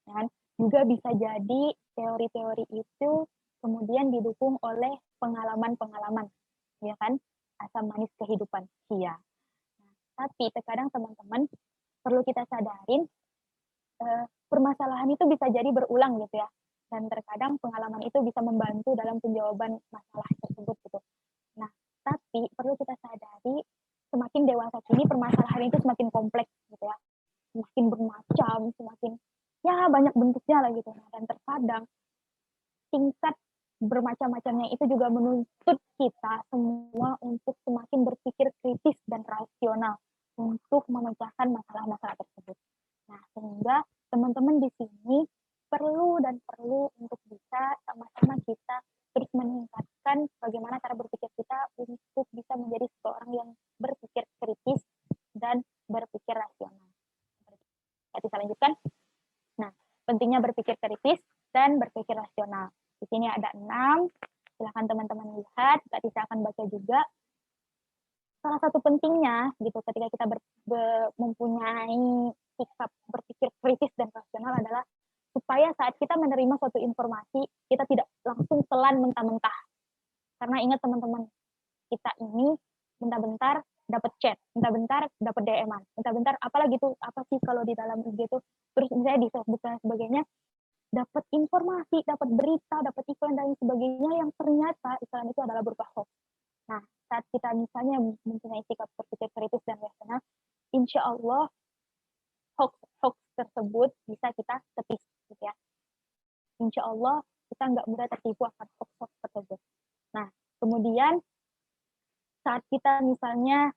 Dan juga bisa jadi teori-teori itu kemudian didukung oleh pengalaman-pengalaman, ya kan? Asam manis kehidupan. Iya. Nah, tapi terkadang teman-teman perlu kita sadarin, permasalahan itu bisa jadi berulang gitu ya. Dan terkadang pengalaman itu bisa membantu dalam penjawaban masalah tersebut gitu. Nah, tapi perlu kita sadari, semakin dewasa kini permasalahan itu semakin kompleks gitu ya. Semakin bermacam, semakin ya banyak bentuknya lah gitu. Nah, dan terkadang tingkat bermacam-macamnya itu juga menuntut kita semua untuk semakin berpikir kritis dan rasional untuk memecahkan masalah-masalah tersebut. Nah, sehingga teman-teman di sini perlu untuk bisa sama-sama kita terus meningkatkan bagaimana cara berpikir kita untuk bisa menjadi seorang yang berpikir kritis dan berpikir rasional. Nanti saya lanjutkan. Nah, pentingnya berpikir kritis dan berpikir rasional. Di sini ada 6. Silahkan teman-teman lihat. Tadi saya akan baca juga. Salah satu pentingnya gitu ketika kita mempunyai sikap berpikir kritis dan rasional adalah supaya saat kita menerima suatu informasi, kita tidak langsung telan mentah-mentah. Karena ingat teman-teman, kita ini bentar-bentar dapat chat, bentar-bentar dapat DM-an, bentar-bentar apalagi tuh, apa sih kalau di dalam IG itu, terus misalnya di Facebook dan sebagainya, dapat informasi, dapat berita, dapat iklan dan sebagainya yang ternyata iklan itu adalah berupa hoax. Nah, saat kita misalnya mempunyai sikap berpikir kritis dan rasional, insya Allah hoax tersebut bisa kita tepis, gitu ya. Insya Allah kita nggak mudah tertipu akan hoax tersebut. Nah, kemudian saat kita misalnya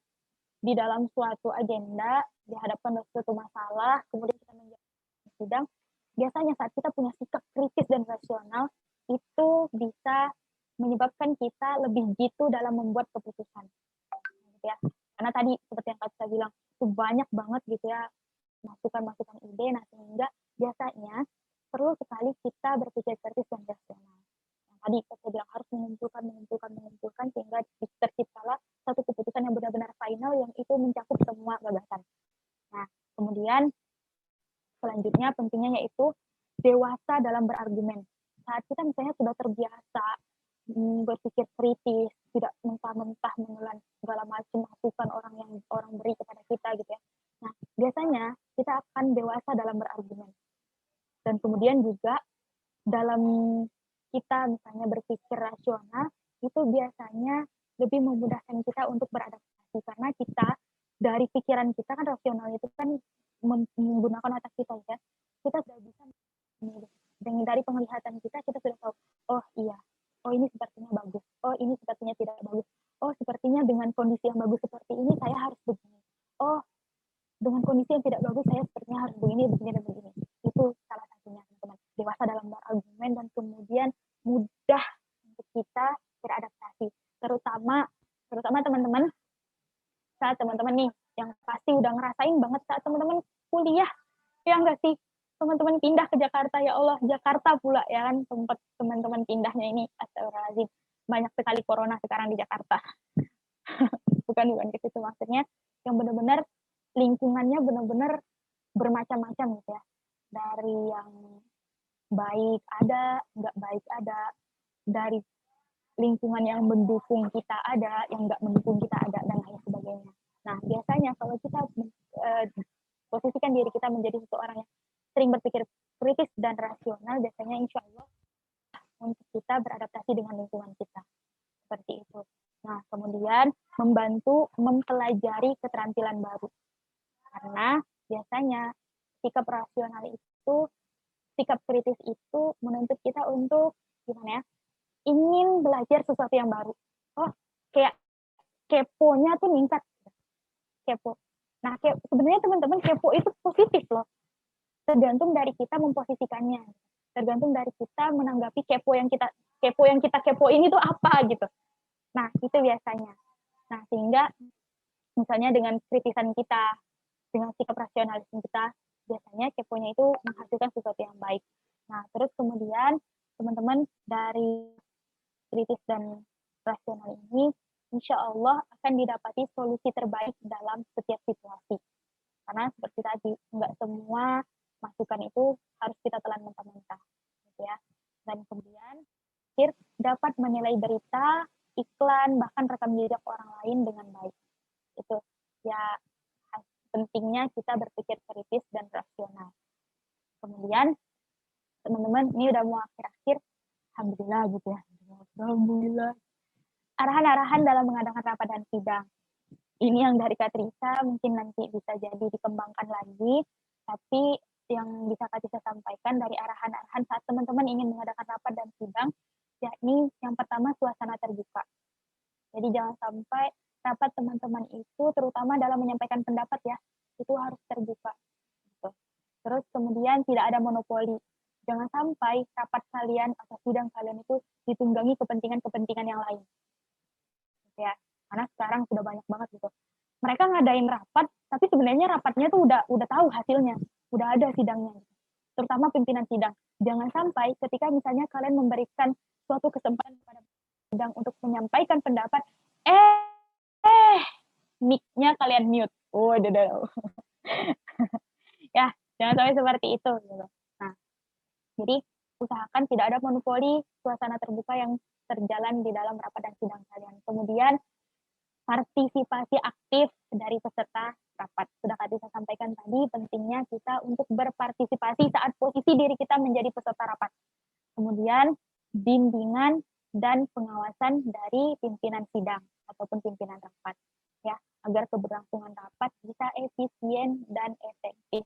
di dalam suatu agenda dihadapkan dengan suatu masalah, kemudian kita menjalani sidang, biasanya saat kita punya sikap kritis dan rasional itu bisa menyebabkan kita lebih jitu dalam membuat keputusan, gitu ya. Karena tadi seperti yang saya bilang itu banyak banget gitu ya masukan-masukan ide, nah sehingga biasanya perlu sekali kita berpikir kritis dan rasional. Nah, tadi saya bilang harus mengumpulkan sehingga terciptalah satu keputusan yang benar-benar final yang itu mencakup semua gagasan. Nah, kemudian selanjutnya pentingnya yaitu dewasa dalam berargumen. Saat kita misalnya sudah terbiasa berpikir kritis, tidak mentah-mentah menelan segala macam masukan orang beri kepada kita gitu ya. Nah, biasanya kita akan dewasa dalam berargumen. Dan kemudian juga dalam kita misalnya berpikir rasional, itu biasanya lebih memudahkan kita untuk beradaptasi. Karena kita, dari pikiran kita kan rasional itu kan menggunakan otak kita ya. Kita sudah bisa dengan dari penglihatan kita sudah tahu, oh iya, oh ini sepertinya bagus, oh ini sepertinya tidak bagus, oh sepertinya dengan kondisi yang bagus seperti ini saya harus begini, oh dengan kondisi yang tidak bagus saya sepertinya harus begini dan begini. Itu salah satunya teman-teman, dewasa dalam berargumen dan kemudian mudah untuk kita beradaptasi, terutama teman-teman saat teman-teman nih yang pasti udah ngerasain banget saat teman-teman kuliah, ya enggak sih, teman-teman pindah ke Jakarta, ya Allah, Jakarta pula ya kan tempat teman-teman pindahnya ini, astagfirullahaladzim, banyak sekali corona sekarang di Jakarta. bukan gitu itu maksudnya, yang benar-benar lingkungannya benar-benar bermacam-macam gitu ya, dari yang baik ada, nggak baik ada, dari lingkungan yang mendukung kita ada, yang nggak mendukung kita ada, dan lain sebagainya. Nah, biasanya kalau kita posisikan diri kita menjadi seseorang yang sering berpikir kritis dan rasional, biasanya insya Allah untuk kita beradaptasi dengan lingkungan kita. Seperti itu. Nah, kemudian membantu mempelajari keterampilan baru. Karena biasanya sikap rasional itu, sikap kritis itu menuntut kita untuk gimana ya, ingin belajar sesuatu yang baru. Oh, kayak keponya tuh meningkat. Kepo. Nah, sebenarnya teman-teman kepo itu positif loh. Tergantung dari kita memposisikannya. Tergantung dari kita menanggapi kepo yang kita kepoin itu apa gitu. Nah, itu biasanya. Nah, sehingga misalnya dengan kritisan kita, dengan sikap rasionalisme kita, biasanya keponya itu menghasilkan sesuatu yang baik. Nah, terus kemudian teman-teman dari kritis dan rasional ini, insya Allah akan didapati solusi terbaik dalam setiap situasi. Karena seperti tadi, nggak semua masukan itu harus kita telan mentah-mentah, gitu ya. Dan kemudian dapat menilai berita, iklan, bahkan rekam jejak orang lain dengan baik. Itu ya pentingnya kita berpikir kritis dan rasional. Kemudian teman-teman, ini udah mau akhir-akhir, alhamdulillah gitu ya. Alhamdulillah. Arahan-arahan dalam mengadakan rapat dan sidang. Ini yang dari Kak Trisa mungkin nanti bisa jadi dikembangkan lagi, tapi yang bisa Kak Trisa sampaikan dari arahan-arahan saat teman-teman ingin mengadakan rapat dan sidang, yakni yang pertama suasana terbuka. Jadi jangan sampai rapat teman-teman itu, terutama dalam menyampaikan pendapat ya, itu harus terbuka. Gitu. Terus kemudian tidak ada monopoli. Jangan sampai rapat kalian atau sidang kalian itu ditunggangi kepentingan-kepentingan yang lain. Ya, karena sekarang sudah banyak banget gitu. Mereka ngadain rapat, tapi sebenarnya rapatnya tuh udah tahu hasilnya, udah ada sidangnya. Terutama pimpinan sidang. Jangan sampai ketika misalnya kalian memberikan suatu kesempatan kepada sidang untuk menyampaikan pendapat, mic-nya kalian mute. Oh, ya, jangan sampai seperti itu. Gitu. Nah, jadi usahakan tidak ada monopoli suasana terbuka yang terjalan di dalam rapat dan sidang kalian. Kemudian partisipasi aktif dari peserta rapat. Sudah Kak Tisa sampaikan tadi, pentingnya kita untuk berpartisipasi saat posisi diri kita menjadi peserta rapat. Kemudian bimbingan dan pengawasan dari pimpinan sidang ataupun pimpinan rapat, ya, agar keberlangsungan rapat bisa efisien dan efektif.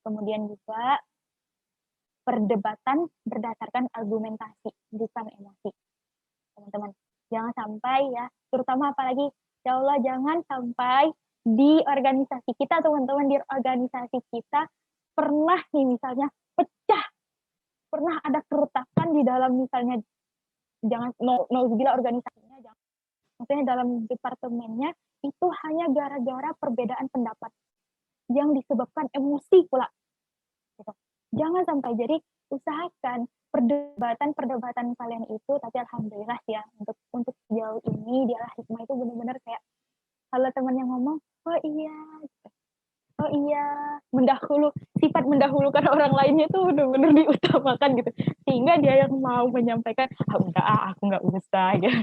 Kemudian juga perdebatan berdasarkan argumentasi, bukan emosi. Teman-teman, jangan sampai ya, terutama apalagi, ya Allah, jangan sampai di organisasi kita, teman-teman, di organisasi kita pernah nih misalnya pecah, pernah ada keretakan di dalam misalnya, jangan, bila organisasinya, jangan, maksudnya dalam departemennya, itu hanya gara-gara perbedaan pendapat yang disebabkan emosi pula. Gitu. Jangan sampai, jadi usahakan perdebatan kalian itu, tapi alhamdulillah ya, untuk sejauh ini di Al-Hikmah itu benar-benar kayak kalau teman yang ngomong, oh iya, sifat mendahulukan orang lainnya itu benar-benar diutamakan gitu, sehingga dia yang mau menyampaikan, aku nggak usah gitu.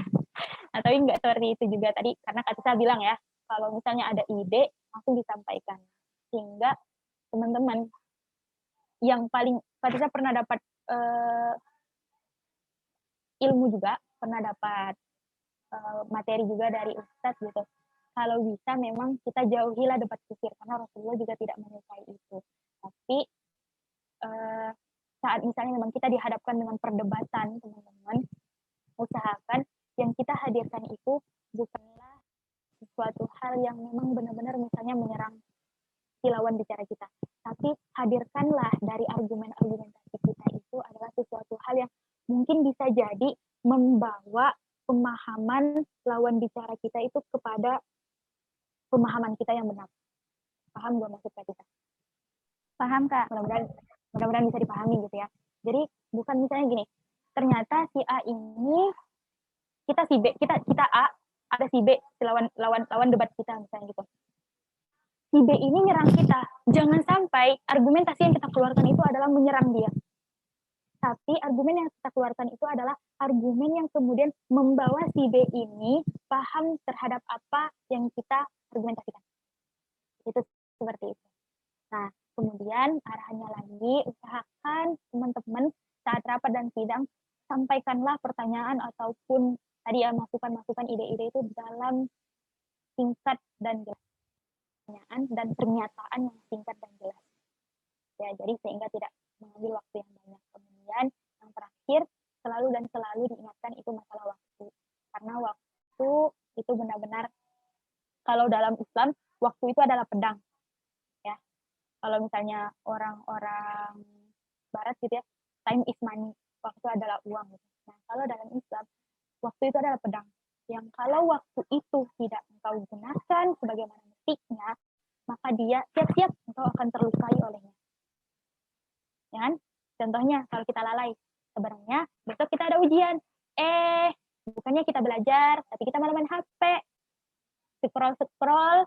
Nah, tapi nggak seperti itu juga tadi, karena Kak Tisa bilang ya, kalau misalnya ada ide langsung disampaikan, sehingga teman-teman yang paling, Kak Tisa pernah dapat ilmu juga, pernah dapat materi juga dari Ustadz gitu. Kalau bisa memang kita jauhilah debat kusir, karena Rasulullah juga tidak menyukai itu. Tapi saat misalnya memang kita dihadapkan dengan perdebatan, teman-teman, usahakan yang kita hadirkan itu bukanlah sesuatu hal yang memang benar-benar misalnya menyerang si lawan bicara kita, tapi hadirkanlah dari argumen-argumentasi kita itu adalah sesuatu hal yang mungkin bisa jadi membawa pemahaman lawan bicara kita itu kepada pemahaman kita yang benar. Paham gak maksud Kak Tisa? Paham Kak? Mudah-mudahan bisa dipahami gitu ya. Jadi bukan misalnya gini, ternyata si A ini, kita si B, kita A, ada si B, si lawan debat kita misalnya gitu. Si B ini nyerang kita. Jangan sampai argumentasi yang kita keluarkan itu adalah menyerang dia. Tapi argumen yang kita keluarkan itu adalah argumen yang kemudian membawa si B ini paham terhadap apa yang kita argumentasikan. Itu seperti itu. Nah, kemudian arahannya lagi, usahakan teman-teman saat rapat dan sidang, sampaikanlah pertanyaan ataupun tadi ya, masukan-masukan ide-ide itu dalam singkat dan jelas. Dan pernyataan yang singkat dan jelas. Ya, jadi sehingga tidak mengambil waktu yang banyak. Kemudian yang terakhir, selalu diingatkan itu masalah waktu. Karena waktu itu benar-benar, kalau dalam Islam, waktu itu adalah pedang. Ya. Kalau misalnya orang-orang barat gitu ya, time is money, waktu adalah uang gitu. Nah, kalau dalam Islam, waktu itu adalah pedang. Yang kalau waktu itu tidak engkau gunakan sebagaimana mestinya, maka dia siap-siap engkau akan terlukai olehnya. Ya kan? Contohnya, kalau kita lalai, sebenarnya besok kita ada ujian. Bukannya kita belajar, tapi kita malah main HP, scroll,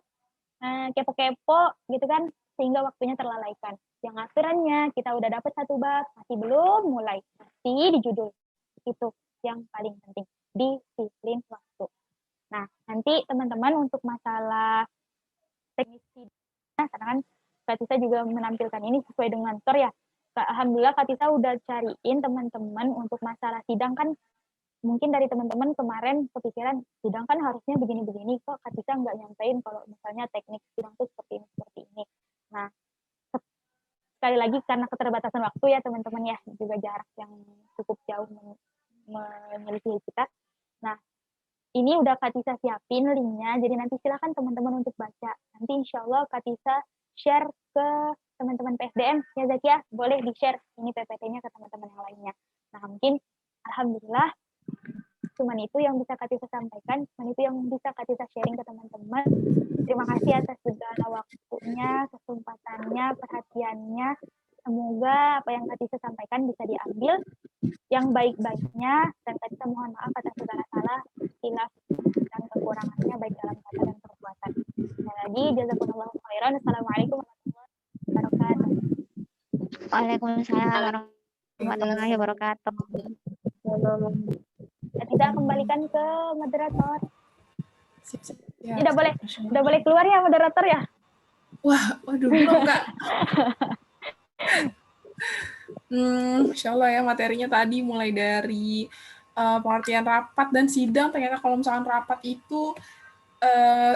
kepo-kepo, gitu kan, sehingga waktunya terlalaikan. Yang akhirannya kita udah dapat satu bab, masih belum mulai, masih di judul. Itu yang paling penting, disiplin waktu. Nah, nanti teman-teman untuk masalah teknis sidang, karena kan Kak Tisa juga menampilkan ini sesuai dengan TOR ya. Alhamdulillah Kak Tisa udah cariin teman-teman untuk masalah sidang, kan mungkin dari teman-teman kemarin kepikiran sidang kan harusnya begini-begini, kok Kak Tisa nggak nyampein kalau misalnya teknik sidang itu seperti ini. Nah, sekali lagi karena keterbatasan waktu ya teman-teman ya, juga jarak yang cukup jauh menyelidiki kita. Nah, ini udah Kak Tisa siapin linknya, jadi nanti silakan teman-teman untuk baca. Nanti insya Allah Kak Tisa share ke teman-teman PSDM, ya Zakia, boleh di-share ini PPT-nya ke teman-teman yang lainnya. Nah, mungkin Alhamdulillah, cuman itu yang bisa Kak Tisa sampaikan, cuman itu yang bisa Kak Tisa sharing ke teman-teman. Terima kasih atas segala waktunya, kesempatannya, perhatiannya. Semoga apa yang Kak Tisa sampaikan bisa diambil yang baik-baiknya, dan Kak Tisa mohon maaf atas segala salah, hilaf, dan kekurangannya baik dalam kata dan perbuatan. Sekali lagi, jazakumullahu khairan. Assalamualaikum warahmatullahi wabarakatuh. Waalaikumsalam warahmatullahi wabarakatuh. Kita kembalikan ke moderator. Ya, Udah boleh keluar ya moderator ya? Waduh, belum Kak. Insya Allah ya, materinya tadi mulai dari pengertian rapat dan sidang. Ternyata kalau misalkan rapat itu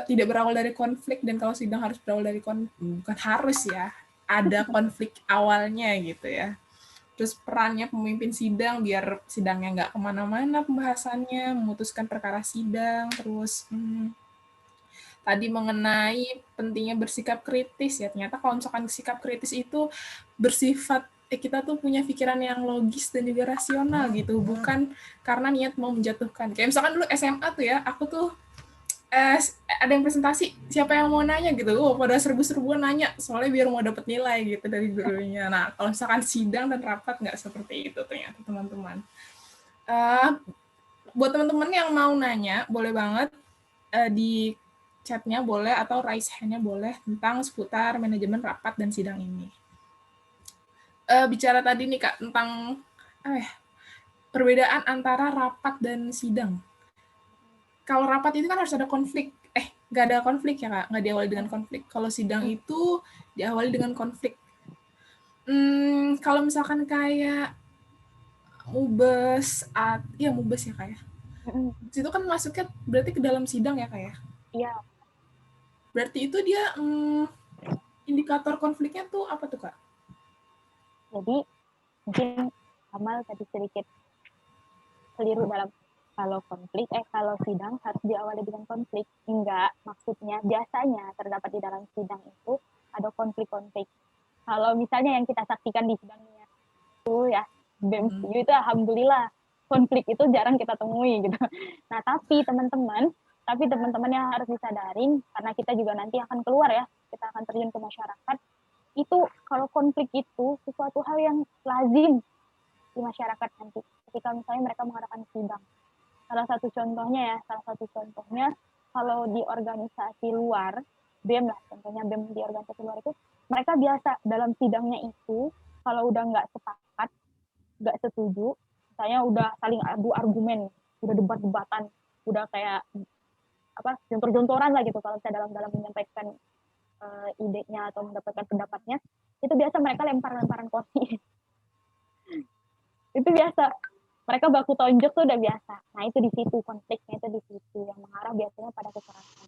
tidak berawal dari konflik, dan kalau sidang harus berawal dari bukan harus ya, ada konflik awalnya gitu ya. Terus perannya pemimpin sidang biar sidangnya nggak kemana-mana pembahasannya, memutuskan perkara sidang. Terus tadi mengenai pentingnya bersikap kritis ya. Ternyata kalau misalkan sikap kritis itu bersifat kita tuh punya pikiran yang logis dan juga rasional gitu, bukan karena niat mau menjatuhkan. Kayak misalkan dulu SMA tuh ya, aku tuh ada yang presentasi, siapa yang mau nanya gitu, pada serbu-serbuan nanya, soalnya biar mau dapat nilai gitu dari gurunya. Nah, kalau misalkan sidang dan rapat nggak seperti itu ternyata teman-teman. Buat teman-teman yang mau nanya, boleh banget di chatnya boleh, atau raise hand-nya boleh tentang seputar manajemen rapat dan sidang ini. Bicara tadi nih Kak, tentang perbedaan antara rapat dan sidang. Kalau rapat itu kan harus ada konflik. Nggak ada konflik ya Kak, nggak diawali dengan konflik. Kalau sidang itu diawali dengan konflik. Kalau misalkan kayak mubes ya Kak ya. Itu kan masuknya berarti ke dalam sidang ya Kak ya? Iya. Berarti itu dia indikator konfliknya tuh apa tuh Kak? Jadi mungkin Amal tadi sedikit keliru dalam kalau sidang harus diawali dengan konflik. Enggak, maksudnya biasanya terdapat di dalam sidang itu ada konflik-konflik. Kalau misalnya yang kita saksikan di sidangnya itu ya, BEM itu alhamdulillah konflik itu jarang kita temui gitu. Nah, tapi teman-teman yang harus disadarin, karena kita juga nanti akan keluar ya, kita akan terjun ke masyarakat, itu kalau konflik itu sesuatu hal yang lazim di masyarakat nanti ketika misalnya mereka mengadakan sidang. Salah satu contohnya kalau di organisasi luar, BEM lah, contohnya BEM di organisasi luar itu, mereka biasa dalam sidangnya itu, kalau udah nggak sepakat, nggak setuju, misalnya udah saling adu argumen, udah debat-debatan, udah kayak jontor-jontoran lah gitu, kalau saya dalam menyampaikan idenya atau mendapatkan pendapatnya, itu biasa mereka lempar-lemparan kursi. Itu biasa. Mereka baku tonjok tuh udah biasa. Nah, itu di situ konfliknya, itu di situ yang mengarah biasanya pada kekerasan.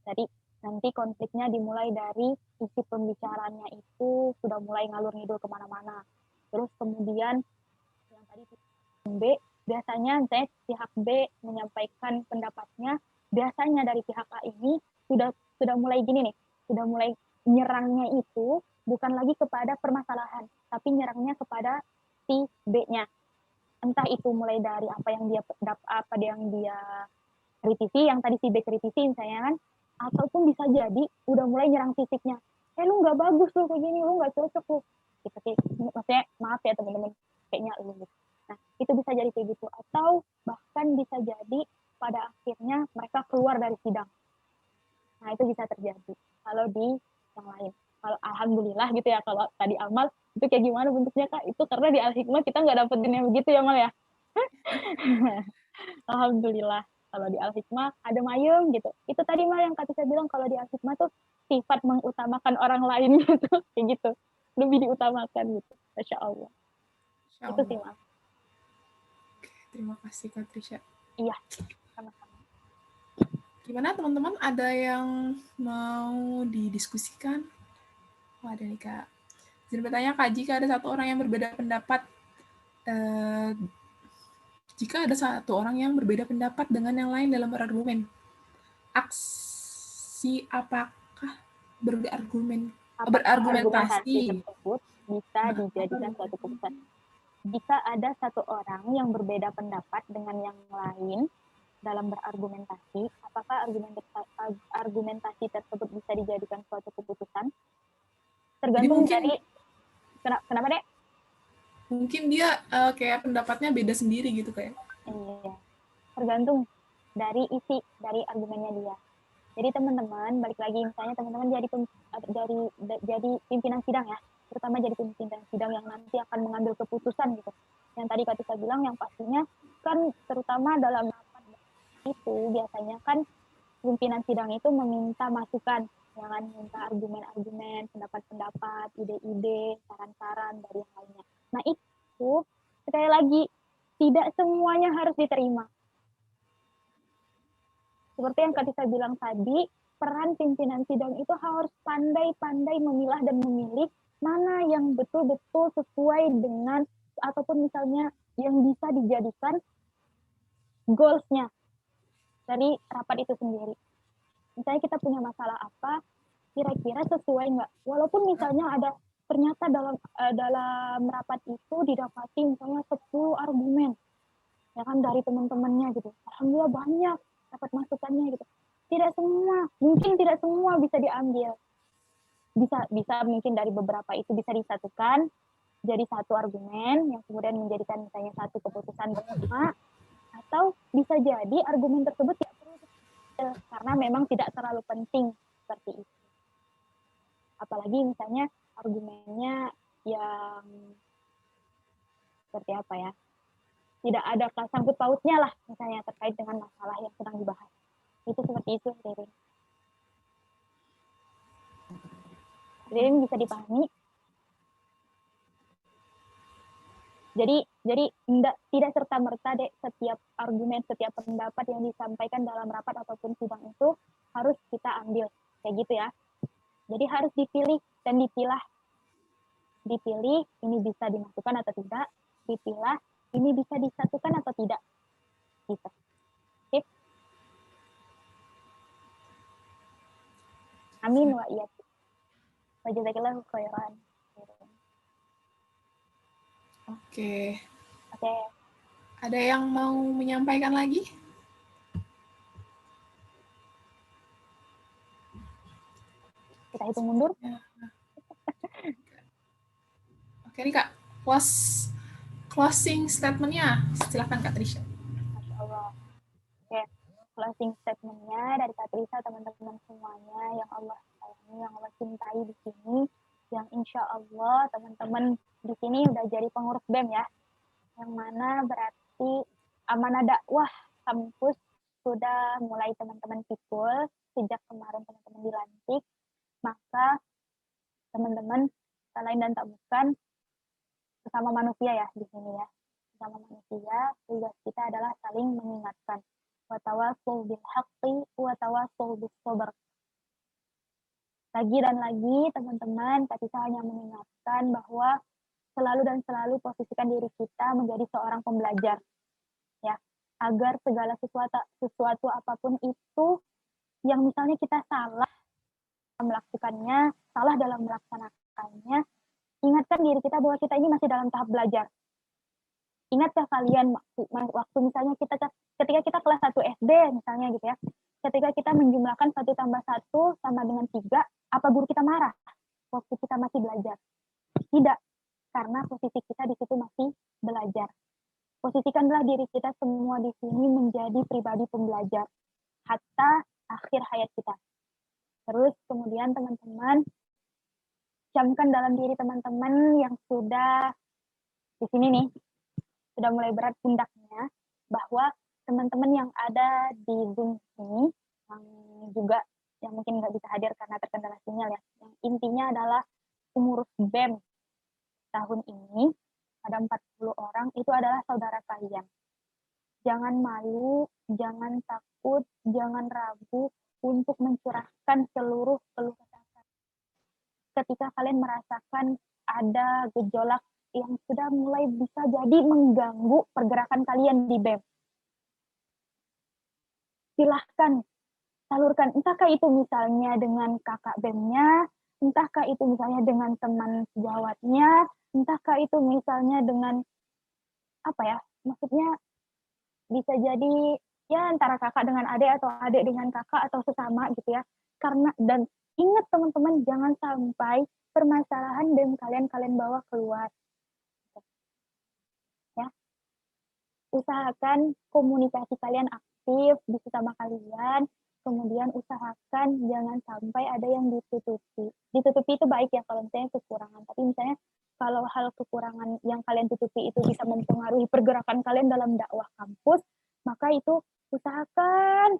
Jadi nanti konfliknya dimulai dari isi pembicaraannya itu sudah mulai ngalur ngidul kemana-mana. Terus kemudian yang tadi B, biasanya pihak B menyampaikan pendapatnya, biasanya dari pihak A ini sudah mulai gini nih, sudah mulai nyerangnya itu bukan lagi kepada permasalahan, tapi nyerangnya kepada si B-nya. Entah itu mulai dari apa yang dia kritisi, yang tadi si B kritisi misalnya kan, ataupun bisa jadi udah mulai nyerang fisiknya. Lu nggak bagus lu kayak gini, lu nggak cocok lu. Gitu, maksudnya maaf ya teman-teman, kayaknya lu. Nah, itu bisa jadi kayak gitu. Atau bahkan bisa jadi pada akhirnya mereka keluar dari sidang. Nah, itu bisa terjadi. Kalau di yang lain. Kalau alhamdulillah gitu ya, kalau tadi Amal itu kayak gimana bentuknya Kak? Itu karena di Al-Hikmah kita nggak dapetin yang begitu ya Mal ya. Alhamdulillah. Kalau di Al-Hikmah ada mayem gitu. Itu tadi Mal yang Kak Tisa bilang, kalau di Al-Hikmah tuh sifat mengutamakan orang lain gitu. Kayak gitu. Lebih diutamakan gitu. Masya Allah. Itu sih Mal. Terima kasih Kak Trisha. Iya, sama-sama. Gimana teman-teman? Ada yang mau didiskusikan? Ada nih Kak. Jadi bertanya Kak, jika ada satu orang yang berbeda pendapat Jika ada satu orang yang berbeda pendapat dengan yang lain dalam berargumen, aksi apakah berargumentasi tersebut bisa dijadikan suatu keputusan. Jika ada satu orang yang berbeda pendapat dengan yang lain dalam berargumentasi, apakah argumentasi tersebut bisa dijadikan suatu keputusan? Tergantung dari kenapa Dek? Mungkin dia kayak pendapatnya beda sendiri gitu kayak. Iya. Tergantung dari isi dari argumennya dia. Jadi teman-teman, balik lagi misalnya teman-teman jadi pimpinan sidang ya, terutama jadi pimpinan sidang yang nanti akan mengambil keputusan gitu. Yang tadi Kak Tisa bilang yang pastinya kan terutama dalam rapat itu biasanya kan pimpinan sidang itu meminta masukan, jangan minta argumen-argumen, pendapat-pendapat, ide-ide, saran-saran dari yang lainnya. Nah itu sekali lagi tidak semuanya harus diterima. Seperti yang Kak Tisa bilang tadi, peran pimpinan sidang itu harus pandai-pandai memilah dan memilih mana yang betul-betul sesuai dengan ataupun misalnya yang bisa dijadikan goals-nya dari rapat itu sendiri. Misalnya kita punya masalah apa, kira-kira sesuai nggak? Walaupun misalnya ada ternyata dalam rapat itu didapati misalnya 10 argumen, ya kan dari teman-temannya gitu. Alhamdulillah banyak dapat masukannya gitu. Mungkin tidak semua bisa diambil. Bisa mungkin dari beberapa itu bisa disatukan jadi satu argumen yang kemudian menjadikan misalnya satu keputusan bersama, atau bisa jadi argumen tersebut tidak perlu diambil karena memang tidak terlalu penting seperti itu. Apalagi misalnya argumennya yang seperti apa ya? Tidak ada sangkut pautnya lah misalnya terkait dengan masalah yang sedang dibahas. Itu seperti itu, Ririn bisa dipahami. Jadi tidak serta-merta setiap argumen, setiap pendapat yang disampaikan dalam rapat ataupun sidang itu harus kita ambil. Kayak gitu ya. Jadi harus dipilih dan dipilah. Dipilih ini bisa dimasukkan atau tidak, dipilah ini bisa disatukan atau tidak. Gitu. Sip. Amin wa iya. Wajazakillahu khairan. Oke. Ada yang mau menyampaikan lagi? Kita hitung mundur. Oke nih Kak, closing statement-nya. Silakan Kak Trisha. Masya Allah. Oke, closing statement-nya dari Kak Trisha, teman-teman semuanya yang Allah sayangi, yang Allah cintai di sini, yang insya Allah teman-teman di sini udah jadi pengurus BEM ya, yang mana berarti amanah dakwah kampus sudah mulai teman-teman pikul sejak kemarin teman-teman dilantik, maka teman-teman tak lain dan tak bukan sesama manusia ya di sini ya, sesama manusia tugas kita adalah saling mengingatkan, wa tawassaw bil haqqi wa tawassaw bis sabr. Lagi dan lagi teman-teman, Kak Tisa hanya mengingatkan bahwa selalu posisikan diri kita menjadi seorang pembelajar ya, agar segala sesuatu apapun itu yang misalnya kita salah melakukannya, salah dalam melaksanakannya, ingatkan diri kita bahwa kita ini masih dalam tahap belajar. Ingatkah kalian waktu misalnya ketika kita kelas 1 SD misalnya gitu ya, ketika kita menjumlahkan 1 tambah 1 sama dengan 3, apa guru kita marah waktu kita masih belajar? Tidak, karena posisi kita di situ masih belajar. Posisikanlah diri kita semua di sini menjadi pribadi pembelajar hatta akhir hayat kita. Terus kemudian teman-teman camkan dalam diri teman-teman yang sudah di sini nih, sudah mulai berat pundaknya, bahwa teman-teman yang ada di Zoom ini, yang juga yang mungkin nggak bisa hadir karena terkendala sinyal ya, yang intinya adalah pengurus BEM tahun ini, ada 40 orang, itu adalah saudara kalian. Jangan malu, jangan takut, jangan ragu untuk mencurahkan seluruh keluh kesah ketika kalian merasakan ada gejolak yang sudah mulai bisa jadi mengganggu pergerakan kalian di BEM. Silahkan salurkan, entahkah itu misalnya dengan kakak BEM-nya, entahkah itu misalnya dengan teman sejawatnya, entahkah itu misalnya dengan apa ya, maksudnya bisa jadi ya antara kakak dengan adik atau adik dengan kakak atau sesama gitu ya. Karena dan ingat teman-teman, jangan sampai permasalahan BEM kalian bawa keluar. Ya. Usahakan komunikasi kalian aktif di sesama kalian, kemudian usahakan jangan sampai ada yang ditutupi. Ditutupi itu baik ya kalau misalnya kekurangan, tapi misalnya kalau hal kekurangan yang kalian tutupi itu bisa mempengaruhi pergerakan kalian dalam dakwah kampus, maka itu usahakan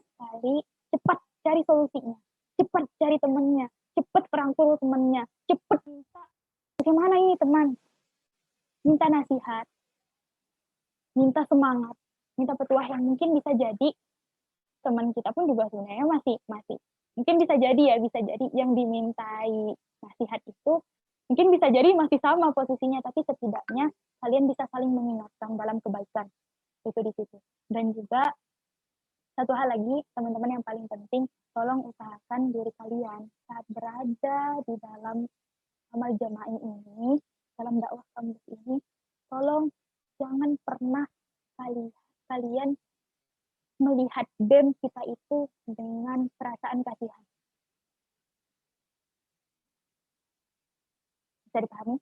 cepat cari solusinya, cepat cari temannya, cepat perangkul temannya, cepat minta bagaimana ini teman, minta nasihat, minta semangat, minta petuah yang mungkin bisa jadi teman kita pun juga sebenarnya masih mungkin bisa jadi yang dimintai nasihat itu mungkin bisa jadi masih sama posisinya, tapi setidaknya kalian bisa saling mengingatkan dalam kebaikan itu di situ. Dan juga satu hal lagi teman-teman yang paling penting, tolong usahakan diri kalian saat berada di dalam amal jamaah ini, dalam dakwah kampus ini, tolong jangan pernah kalian melihat BEM kita itu dengan perasaan kasihan. Bisa dipahami?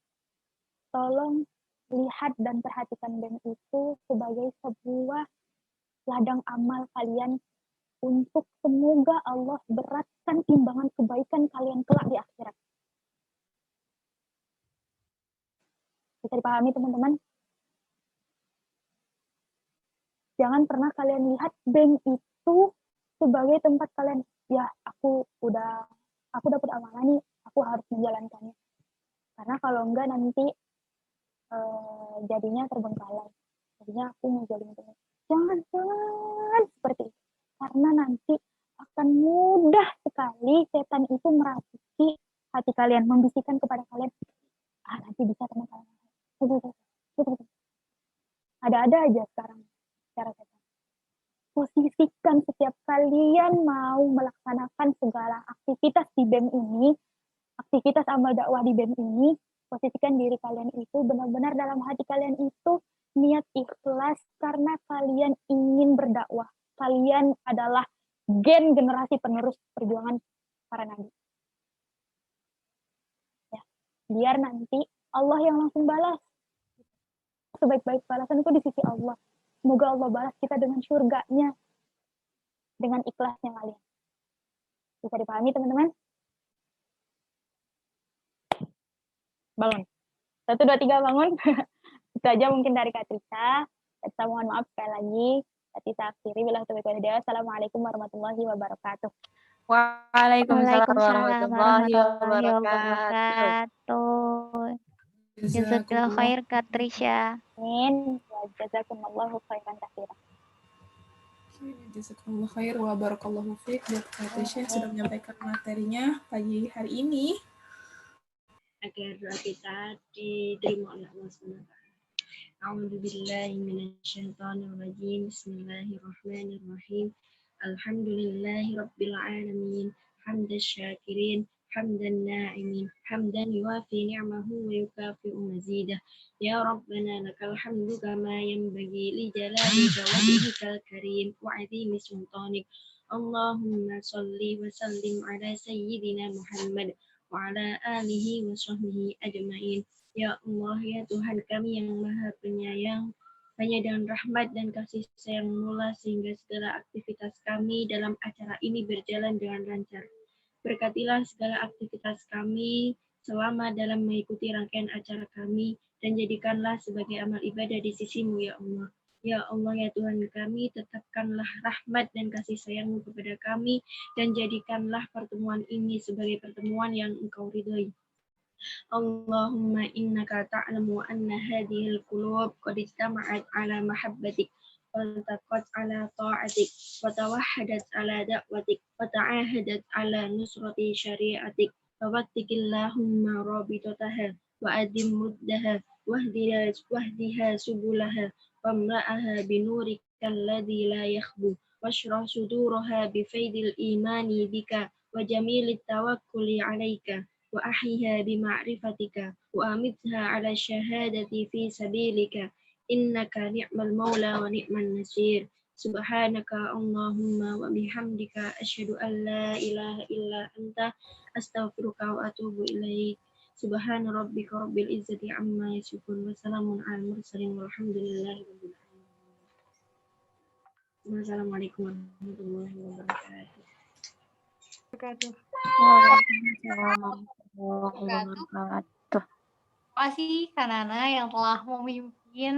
Tolong lihat dan perhatikan BEM itu sebagai sebuah ladang amal kalian untuk semoga Allah beratkan timbangan kebaikan kalian kelak di akhirat. Bisa dipahami teman-teman? Jangan pernah kalian lihat BEM itu sebagai tempat kalian, ya aku dapat amanah nih, aku harus menjalankannya. Karena kalau enggak nanti jadinya terbengkalai. Jadinya aku mau jalin itu. Jangan seperti itu. Karena nanti akan mudah sekali setan itu merasuki hati kalian, membisikkan kepada kalian, nanti bisa teman kalian. Ada-ada aja sekarang cara setan. Posisikan setiap kalian mau melaksanakan segala aktivitas di BEM ini, aktivitas amal dakwah di BEM ini, posisikan diri kalian itu benar-benar dalam hati kalian itu niat ikhlas karena kalian ingin berdakwah. Kalian adalah generasi penerus perjuangan para nabi. Ya, biar nanti Allah yang langsung balas. Sebaik-baik balasan itu di sisi Allah. Semoga Allah balas kita dengan surganya, dengan ikhlasnya kalian. Bisa dipahami teman-teman? Bangun. 1, 2, 3 bangun. Itu aja mungkin dari Kak Trisa. Kita mohon maaf sekali lagi. Kita akhiri. Assalamualaikum warahmatullahi wabarakatuh. Waalaikumsalam warahmatullahi wabarakatuh. Jazakallahu khair Kak Trisha. Amin. Wa jazakumullahu khairan katsiran. Jazakallahu khair wa barakallahu fiik buat Kak Trisha yang sudah menyampaikan materinya pagi hari ini. Agar doa kita diterima oleh Allah SWT. A'udzubillahi minasyaitonirrajim. Bismillahirrahmanirrahim. Alhamdulillahi rabbil alamin. Hamdan syakirin, hamdan na'imin, hamdan yuwafi ni'mahu wa yukafi'u mazidah. Ya Rabbana lakal hamdu kama yanbaghi li jalalika wa wajhikal karim wa 'azimi sultanik. Allahumma shalli wa sallim ala sayyidina Muhammad wa ala alihi wa sahbihi ajma'in. Ya Allah, ya Tuhan kami yang maha penyayang, hanya dengan rahmat dan kasih sayang mula sehingga segala aktivitas kami dalam acara ini berjalan dengan lancar. Berkatilah segala aktivitas kami selama dalam mengikuti rangkaian acara kami dan jadikanlah sebagai amal ibadah di sisi-Mu ya Allah. Ya Allah, ya Tuhan kami, tetapkanlah rahmat dan kasih sayang-Mu kepada kami dan jadikanlah pertemuan ini sebagai pertemuan yang Engkau ridhoi. Allahumma innaka ta'lamu anna hadhil qulub qad ijtama'at ala mahabbatik wa taqat ala ta'atik wa tawahhadat ala da'watik wa ta'ahadat ala nusrati syari'atik wa wattikillahumma rabitataha wa adim muddaha واهدها سبلها واملأها بنورك الذي لا يخبو واشرح صدورها بفيض الإيمان بك وجميل التوكل عليك وأحيها بمعرفتك وأمتها على الشهادة في سبيلك إنك نعم المولى ونعم النصير سبحانك اللهم وبحمدك أشهد أن لا إله إلا أنت أستغفرك وأتوب إليك سبحان ربك رب العزة عما يصفون وسلام على المرسلين والحمد لله رب العالمين. Wassalamualaikum warahmatullahi wabarakatuh. Waalaikumsalam warahmatullahi wabarakatuh. Terima kasih Kak Nana yang telah memimpin